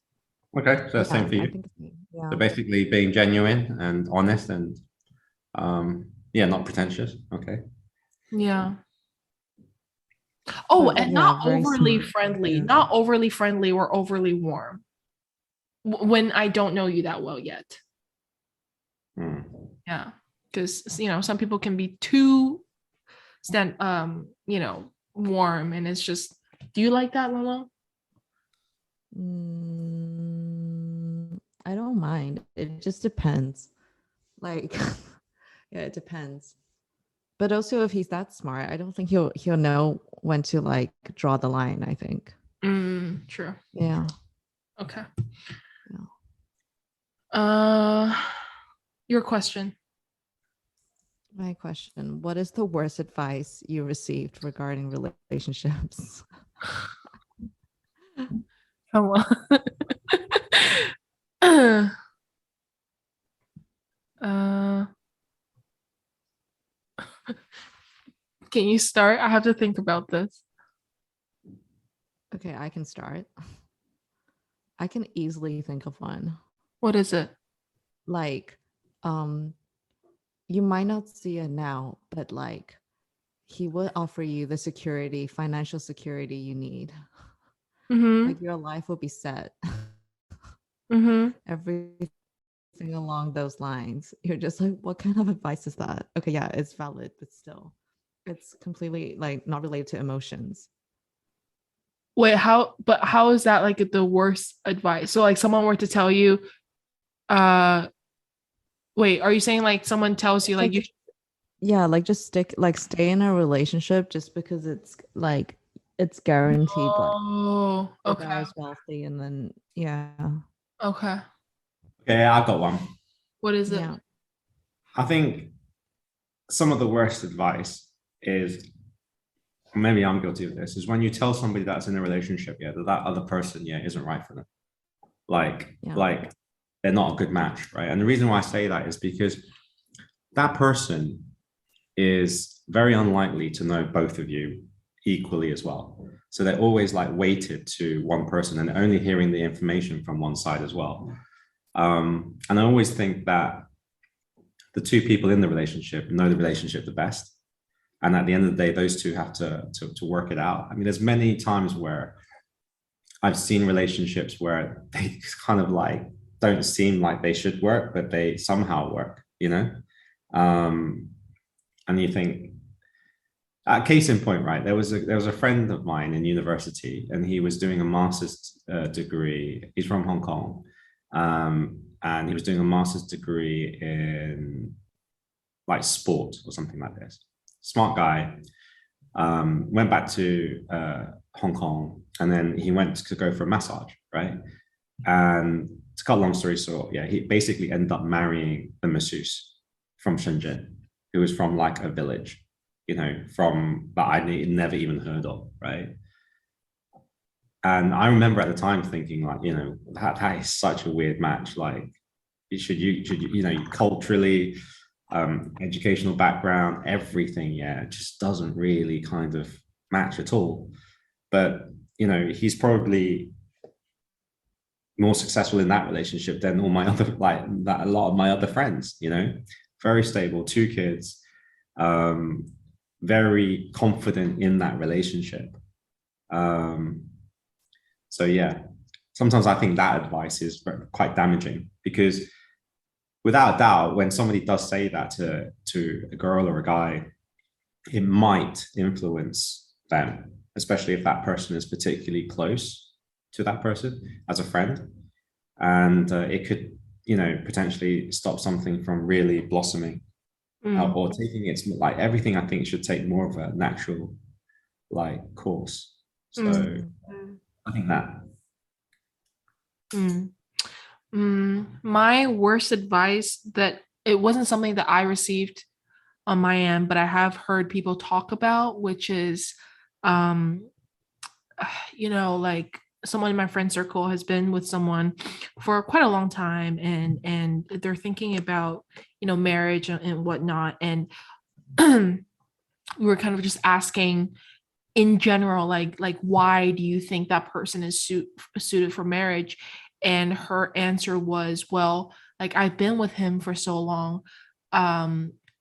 Okay, so that's same for I you. think same. Yeah. So basically being genuine and honest and not pretentious. Okay. Yeah. Oh, But and yeah, not very overly smart. friendly, Yeah. not overly friendly or overly warm when I don't know you that well yet. Yeah, because some people can be too warm, and it's just. Do you like that, Lolo? I don't mind. It just depends. Like, yeah, it depends. But also, if he's that smart, I don't think he'll know when to like draw the line. I think. True. Yeah. Okay. Yeah. Your question. My question: what is the worst advice you received regarding relationships? Come on. Can you start? I have to think about this. Okay, I can start. I can easily think of one. What is it? Like, you might not see it now, but like, he will offer you the security, financial security you need. Like your life will be set. Everything along those lines. You're just like, what kind of advice is that? Okay, yeah, it's valid, but still, it's completely like not related to emotions. Wait, how is that like the worst advice? So like someone were to tell you, wait, are you saying like someone tells you like you yeah, like just stay in a relationship just because it's guaranteed like the okay. guy's wealthy and then yeah. Okay. Okay, I've got one. What is it? Yeah. I think some of the worst advice is, maybe I'm guilty of this, is when you tell somebody that's in a relationship, that other person, isn't right for them. Like they're not a good match, right? And the reason why I say that is because that person is very unlikely to know both of you equally as well. So they're always like weighted to one person and only hearing the information from one side as well. And I always think that the two people in the relationship know the relationship the best. And at the end of the day, those two have to work it out. I mean, there's many times where I've seen relationships where they kind of like don't seem like they should work, but they somehow work, and you think, case in point, right? There was a friend of mine in university, and he was doing a master's degree. He's from Hong Kong, and he was doing a master's degree in like sport or something like this. Smart guy. Went back to Hong Kong, and then he went to go for a massage, right? And to cut a long story short, he basically ended up marrying the masseuse from Shenzhen, who was from like a village, from that I never even heard of, right? And I remember at the time thinking, like, that is such a weird match. Like, should you culturally, educational background, everything, it just doesn't really kind of match at all. But he's probably more successful in that relationship than all my other, like that, a lot of my other friends. Very stable, 2 kids, very confident in that relationship. So sometimes I think that advice is quite damaging, because without a doubt, when somebody does say that to a girl or a guy, it might influence them, especially if that person is particularly close to that person as a friend, and it could, potentially stop something from really blossoming, or taking its, like, everything. I think should take more of a natural, like, course. So I think that. My worst advice, that it wasn't something that I received on my end, but I have heard people talk about, which is, like, someone in my friend circle has been with someone for quite a long time, and they're thinking about, marriage and whatnot. And we were kind of just asking in general, like why do you think that person is suited for marriage? And her answer was, well, like, I've been with him for so long,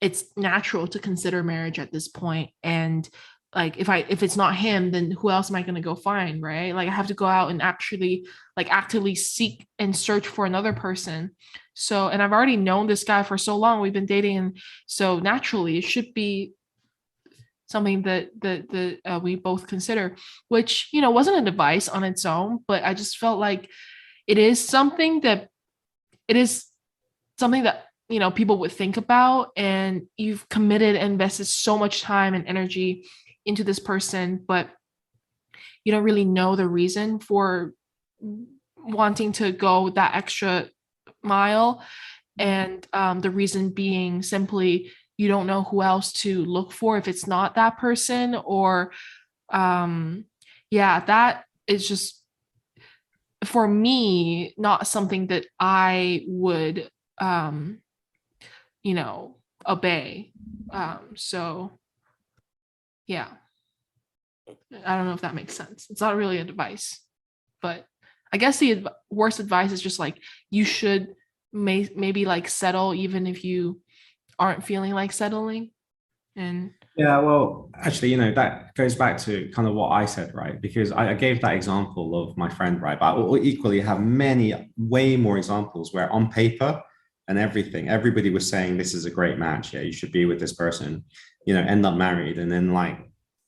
it's natural to consider marriage at this point. And like, if it's not him, then who else am I going to go find, right? Like, I have to go out and actually, like, actively seek and search for another person. So, and I've already known this guy for so long, we've been dating, and so naturally it should be something that we both consider, which, wasn't a device on its own, but I just felt like it is something that people would think about. And you've committed and invested so much time and energy into this person, but you don't really know the reason for wanting to go that extra mile. And the reason being simply, you don't know who else to look for if it's not that person. Or that is just, for me, not something that I would obey. So yeah, I don't know if that makes sense. It's not really a device, but I guess the worst advice is just like, you should maybe like settle even if you aren't feeling like settling. And Yeah, well, actually, that goes back to kind of what I said, right? Because I gave that example of my friend, right? But I will equally have way more examples where on paper and everything, everybody was saying this is a great match. Yeah, you should be with this person, end up married. And then, like,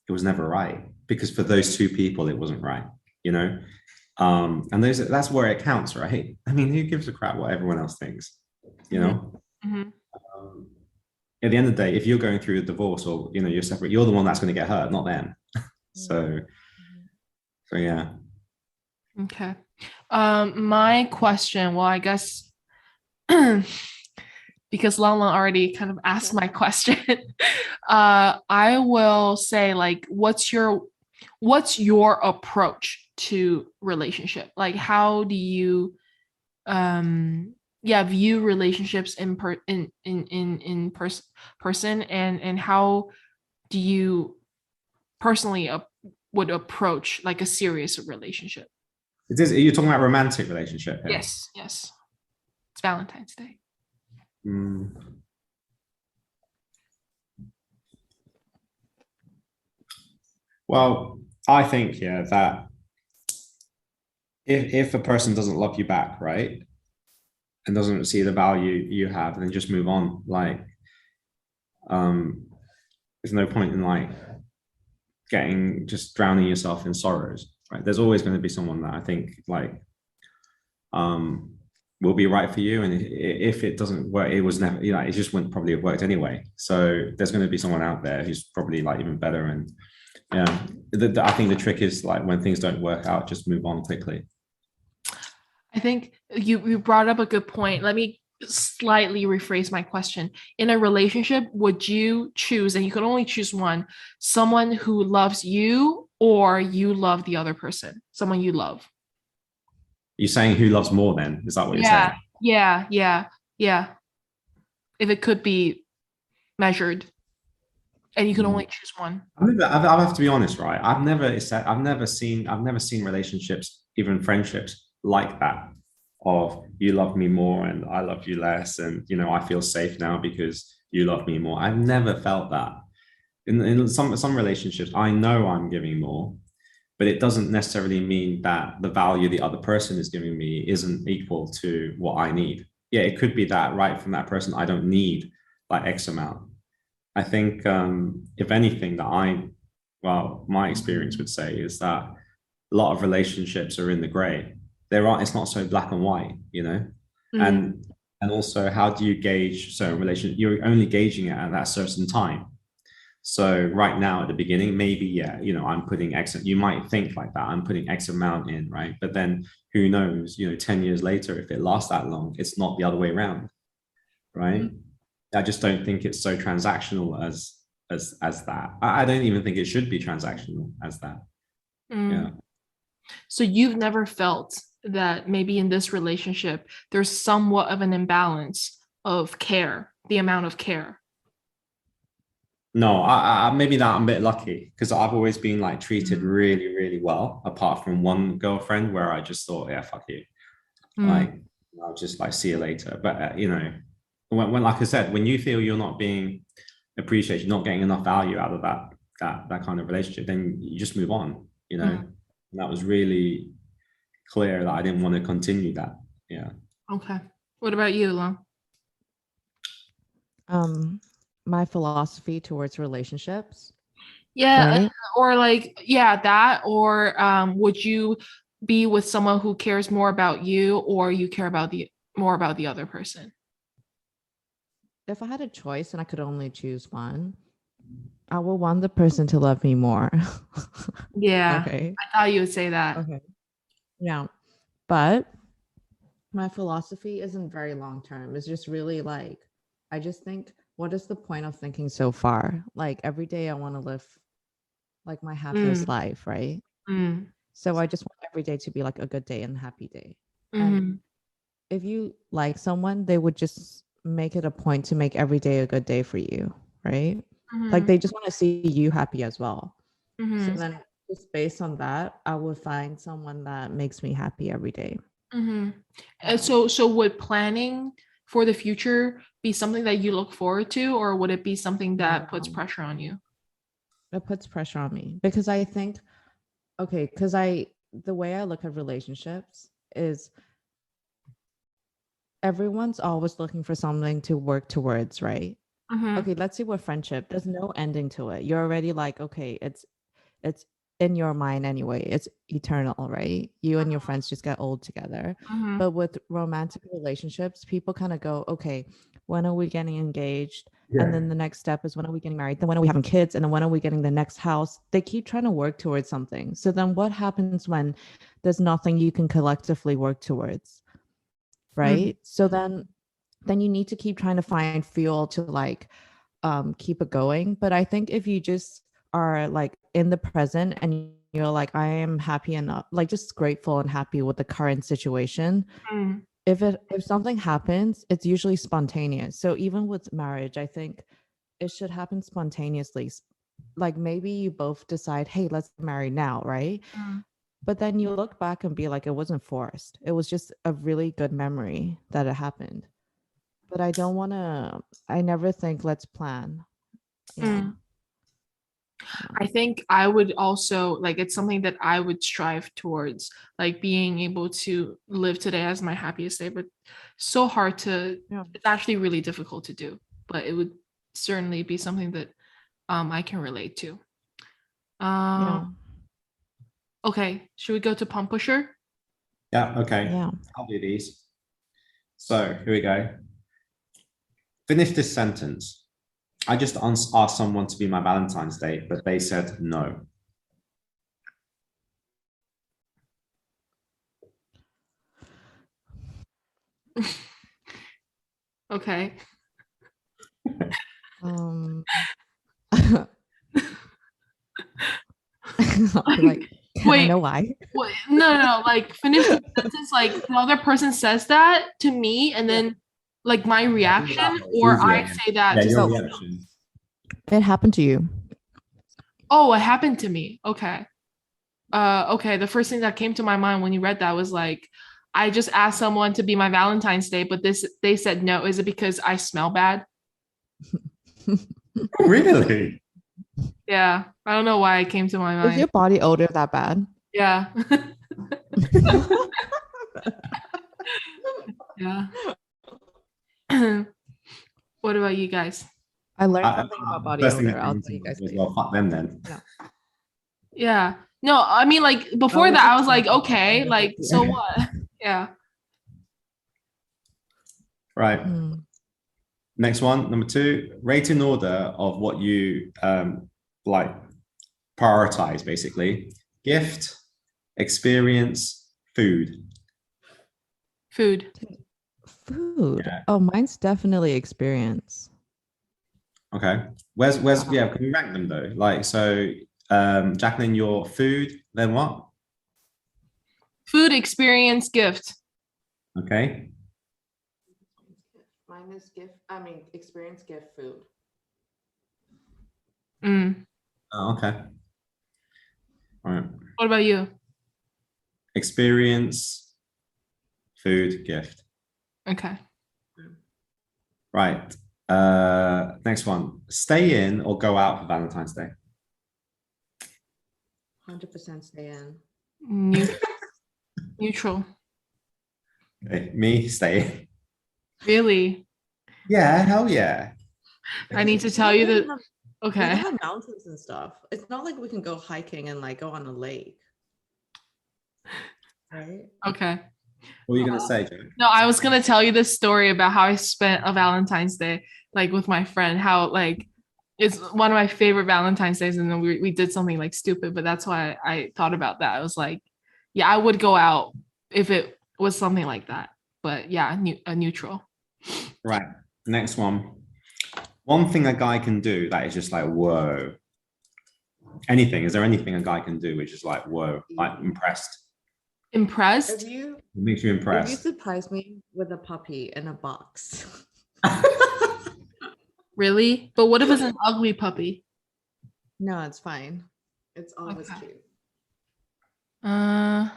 it was never right, because for those two people, it wasn't right, and that's where it counts, right? I mean, who gives a crap what everyone else thinks, at the end of the day, if you're going through a divorce, or you're separate, you're the one that's going to get hurt, not them. So yeah. Okay. My question, well, I guess because Lala already kind of asked my question, I will say, like, what's your approach to relationship? Like, how do you view relationships in person, and how do you personally would approach like a serious relationship? Are you talking about romantic relationship here? Yes. It's Valentine's Day. Well, I think, that if a person doesn't love you back, right, and doesn't see the value you have, and then just move on. Like, there's no point in, like, just drowning yourself in sorrows, right? There's always going to be someone that I think, like, will be right for you. And if it doesn't work, it was never, it just wouldn't probably have worked anyway. So there's going to be someone out there who's probably, like, even better. And I think the trick is, like, when things don't work out, just move on quickly. I think you brought up a good point. Let me slightly rephrase my question. In a relationship, would you choose, and you can only choose one, someone who loves you, or you love the other person, someone you love? You're saying who loves more then? Is that what you're saying? Yeah. If it could be measured and you can only choose one. I'll have to be honest, right? I've never seen relationships, even friendships, like that, of you love me more and I love you less, and I feel safe now because you love me more. I've never felt that. In some relationships, I know I'm giving more, but it doesn't necessarily mean that the value the other person is giving me isn't equal to what I need. yeah, it could be that right from that person. I don't need like X amount. I think if anything my experience would say is that a lot of relationships are in the gray. It's not so black and white, you know? And also how do you gauge certain relation? You're only gauging it at that certain time. So right now at the beginning, maybe, yeah, you know, I'm putting X, you might think like that, I'm putting X amount in, right? But then who knows, you know, 10 years later, if it lasts that long, it's not the other way around, right? I just don't think it's so transactional as that. I don't even think it should be transactional as that. Yeah. So you've never felt that maybe in this relationship, there's somewhat of an imbalance of care, the amount of care? No, I maybe that I'm a bit lucky because I've always been like treated really, really well, apart from one girlfriend where I just thought, yeah, fuck you. Like, I'll just like see you later. But you know, when like I said, when you feel you're not being appreciated, you're not getting enough value out of that kind of relationship, then you just move on, you know. And that was really clear that I didn't want to continue that. Yeah. Okay. What about you, Long? My philosophy towards relationships. Yeah, Right? or like, yeah, that, or would you be with someone who cares more about you, or you care about more about the other person? If I had a choice and I could only choose one, I would want the person to love me more. Yeah. Okay. I thought you would say that. Okay. Yeah. But my philosophy isn't very long term. It's just really like, I just think, what is the point of thinking so far? Like every day I want to live like my happiest life, right? So I just want every day to be like a good day and happy day. And if you like someone, they would just make it a point to make every day a good day for you, right? Like they just want to see you happy as well. So then just based on that, I would find someone that makes me happy every day. And so would planning for the future be something that you look forward to, or would it be something that puts pressure on you? It puts pressure on me because I think, okay, because the way I look at relationships is everyone's always looking for something to work towards, right? Okay, let's see what friendship. There's no ending to it. You're already like, okay, it's in your mind anyway. It's eternal, right? You and your friends just get old together. But with romantic relationships, people kind of go, okay, when are we getting engaged? Yeah. And then the next step is when are we getting married? Then when are we having kids? And then when are we getting the next house? They keep trying to work towards something. So then what happens when there's nothing you can collectively work towards? Right? So then you need to keep trying to find fuel to like keep it going. But I think if you just are like in the present and you're like, I am happy enough, like just grateful and happy with the current situation. If something happens, it's usually spontaneous. So even with marriage, I think it should happen spontaneously. Like maybe you both decide, hey, let's get married now, right? But then you look back and be like, it wasn't forced. It was just a really good memory that it happened. But I never think let's plan. Yeah. I think I would also like, it's something that I would strive towards, like being able to live today as my happiest day, but so hard to, it's actually really difficult to do, but it would certainly be something that I can relate to. Okay, should we go to Pump Pusher? Yeah, okay. Yeah. I'll do these. So here we go. Finish this sentence. I just asked someone to be my Valentine's Day, but they said no. Okay. Like, wait, I know why. Wait, no, like finish the sentence, like the other person says that to me, and then like my reaction, or I say that to your someone. reaction. It happened to you. Oh, it happened to me. Okay. Okay. The first thing that came to my mind when you read that was like, I just asked someone to be my Valentine's Day, but they said no. Is it because I smell bad? Really? Yeah. I don't know why it came to my mind. Is your body odor that bad? Yeah. Yeah. about you guys? I learned something about body First thing odor. that I'll came tell you to guys mind was, later. well, fuck them then. Yeah. No, I mean, like before Oh, that, I it's was like, fine. okay, I'll like get so here. what? Yeah. Right. Hmm. Next one, number 2, rate in order of what you like prioritize, basically. Gift, experience, food. Food. Food. Yeah. Oh, mine's definitely experience. Okay. Where's yeah, can we rank them though? Like, so Jacqueline, your food, then what? Food, experience, gift. Okay. Mine is gift. I mean, experience, gift, food. Mm. Oh, okay. All right. What about you? Experience, food, gift. Okay. Right. Next one. Stay in or go out for Valentine's Day? 100% stay in. Neutral. Okay. Me, stay in. Really? Yeah, hell yeah. I need to tell you that. We Okay. have mountains and stuff. It's not like we can go hiking and like go on a lake. Right? Okay. What are you gonna say, Joe? No, I was gonna tell you this story about how I spent a Valentine's Day, like with my friend. How like it's one of my favorite Valentine's days, and then we did something like stupid. But that's why I thought about that. I was like, yeah, I would go out if it was something like that. But yeah, a neutral. Right. Next one. One thing a guy can do that is just like, whoa. Anything. Is there anything a guy can do which is like, whoa, like impressed? Impressed? If you It makes you if you impressed. surprise me with a puppy in a box. Really? But what if it's an ugly puppy? No, it's fine. It's always Okay. cute. I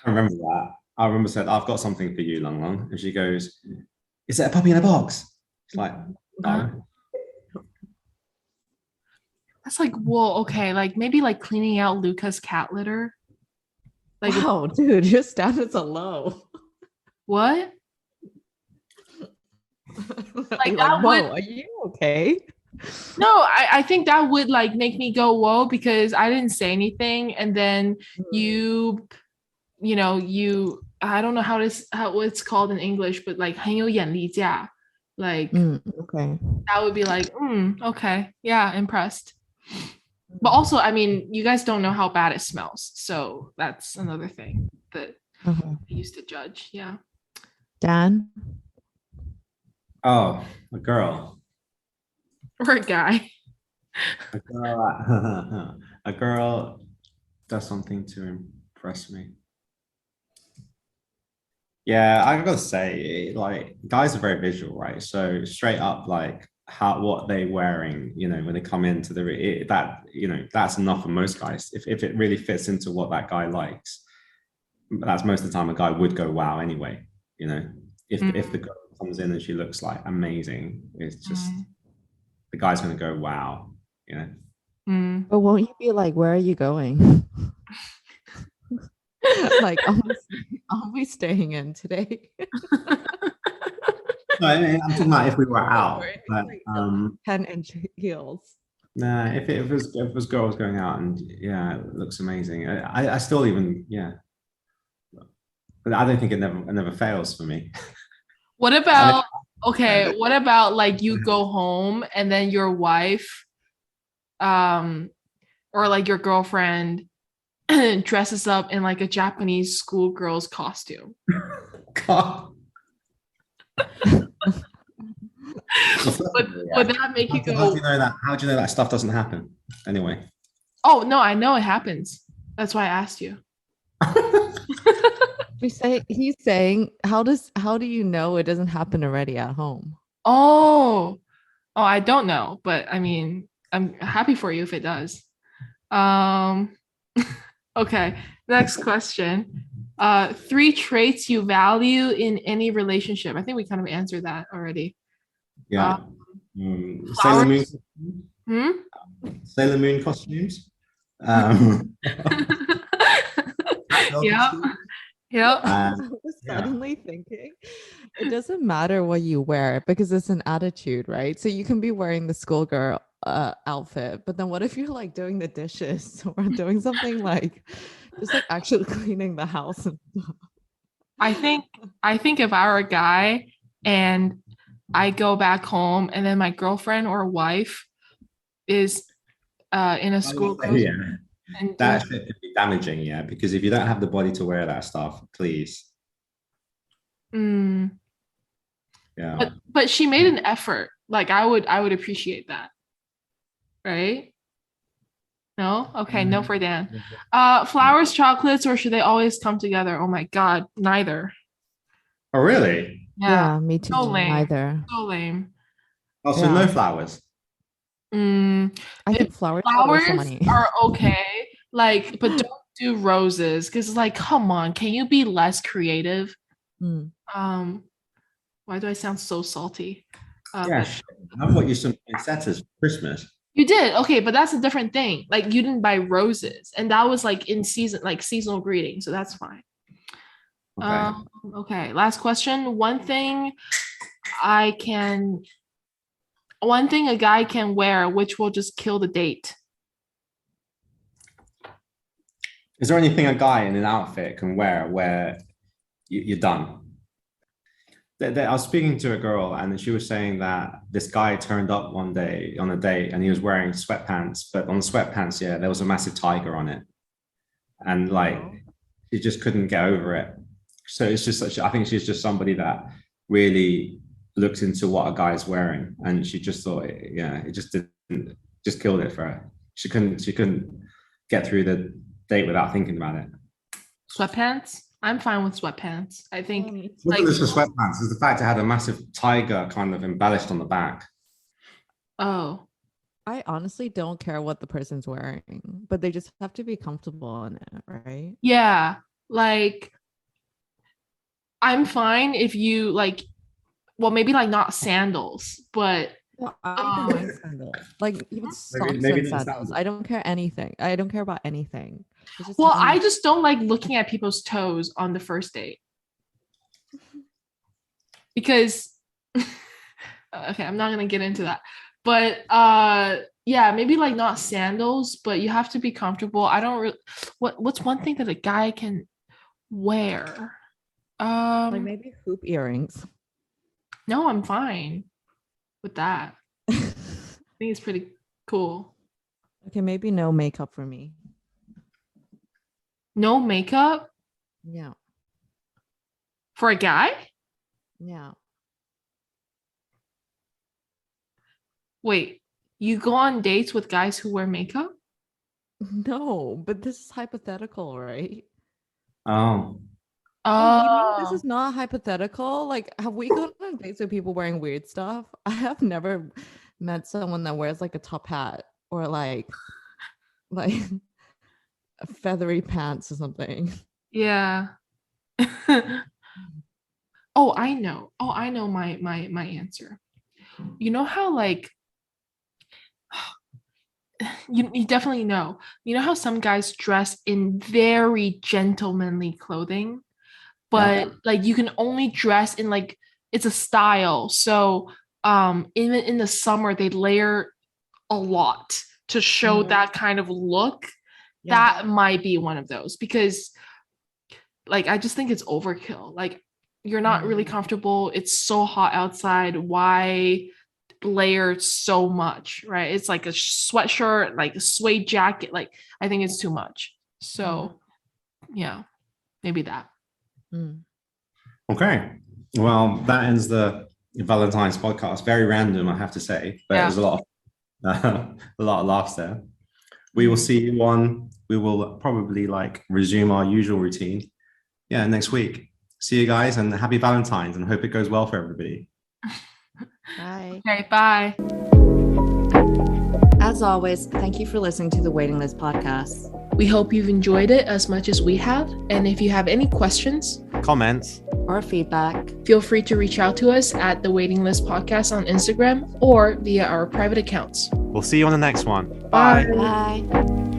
remember that. I remember said, I've got something for you, Long Long. And she goes, is it a puppy in a box? It's like, no. That's like, whoa, okay, like maybe like cleaning out Luca's cat litter. Like Wow, dude, your standards are low. what? Like, that whoa, would- are you okay? No, I think that would like make me go whoa because I didn't say anything, and then you know, I don't know how it's called in English, but like 很有眼力价, like Okay. that would be like, okay, yeah, impressed. But also, I mean, you guys don't know how bad it smells, so that's another thing that I used to judge. Yeah. Dan? Oh, a girl. Or a guy. A girl does something to impress me. Yeah, I gotta say, like, guys are very visual, right? So straight up, like, what they wearing, you know, when they come into that, you know, that's enough for most guys. If it really fits into what that guy likes, that's most of the time a guy would go wow anyway. You know, if the girl comes in and she looks like amazing, it's just the guy's gonna go wow. You know. But won't you be like, where are you going? Like, I'll be staying in today. No, I mean, I'm talking about if we were out. But, 10-inch heels. nah, if it was girls going out and yeah, it looks amazing. I still even but I don't think it never fails for me. What about what about like you go home and then your wife or like your girlfriend dresses up in like a Japanese schoolgirl's costume? God. Would that make you go? How do you know that? How do you know that stuff doesn't happen? Anyway. Oh no, I know it happens. That's why I asked you. He's saying, how do you know it doesn't happen already at home? Oh, I don't know, but I mean, I'm happy for you if it does. Okay, next question. 3 traits you value in any relationship. I think we kind of answered that already. Yeah. Sailor Moon. Hmm? Sailor Moon costumes. Yeah. Yeah. I was suddenly thinking it doesn't matter what you wear because it's an attitude, right? So you can be wearing the schoolgirl outfit, but then what if you're like doing the dishes or doing something like just like actually cleaning the house and stuff? I think if I were a guy and I go back home and then my girlfriend or wife is in a school Yeah, and that shit could be damaging. Yeah, because if you don't have the body to wear that stuff, please. Yeah. But she made an effort. Like I would appreciate that. Right? No? Okay, no for Dan. Flowers, chocolates, or should they always come together? Oh my god, neither. Oh, really? Yeah, me too. So lame. Neither. So lame. Oh, so no flowers. I think flowers are okay. Like, but don't do roses because like, come on, can you be less creative? Why do I sound so salty? I bought you some poinsettias for Christmas. You did, okay, but that's a different thing. Like you didn't buy roses, and that was like in season, like seasonal greeting, so that's fine. Okay. Last question. One thing a guy can wear, which will just kill the date. Is there anything a guy in an outfit can wear where you're done? I was speaking to a girl and she was saying that this guy turned up one day on a date and he was wearing sweatpants, but on the sweatpants, there was a massive tiger on it. And like, she just couldn't get over it. So it's just I think she's just somebody that really looks into what a guy's wearing. And she just thought, it just killed it for her. She couldn't get through the date without thinking about it. Sweatpants? I'm fine with sweatpants. I think like this was sweatpants. It's the fact it had a massive tiger kind of embellished on the back. Oh. I honestly don't care what the person's wearing, but they just have to be comfortable in it, right? Yeah. Like I'm fine if you like, well, maybe like not sandals, but no, I don't mind sandals. Like even socks and sandals. I don't care anything. I don't care about anything. Well, I just don't like looking at people's toes on the first date. Because okay, I'm not gonna get into that. But maybe like not sandals, but you have to be comfortable. I don't really what's one thing that a guy can wear? Like maybe hoop earrings. No, I'm fine with that. I think it's pretty cool. Okay, maybe no makeup for me. No makeup? Yeah. For a guy? Yeah. Wait, you go on dates with guys who wear makeup? No, but this is hypothetical, right? Oh. Oh, you mean this is not hypothetical? Like, have we gone on dates with people wearing weird stuff? I have never met someone that wears like a top hat or like feathery pants or something. Yeah. I know my answer. You know how like you definitely know. You know how some guys dress in very gentlemanly clothing, but like you can only dress in like it's a style. So in the summer they layer a lot to show that kind of look. That might be one of those because like I just think it's overkill. Like you're not really comfortable. It's so hot outside. Why layer so much, right? It's like a sweatshirt, like a suede jacket. Like I think it's too much. So yeah, maybe that. Okay. Well, that ends the Valentine's podcast. Very random, I have to say, but there's a lot of laughs there. We will see you we will probably like resume our usual routine. Yeah, next week. See you guys and happy Valentine's and hope it goes well for everybody. Bye. Okay, bye. As always, thank you for listening to the Waiting List podcast. We hope you've enjoyed it as much as we have. And if you have any questions, comments, or feedback, feel free to reach out to us at the Waiting List Podcast on Instagram or via our private accounts. We'll see you on the next one. Bye. Bye.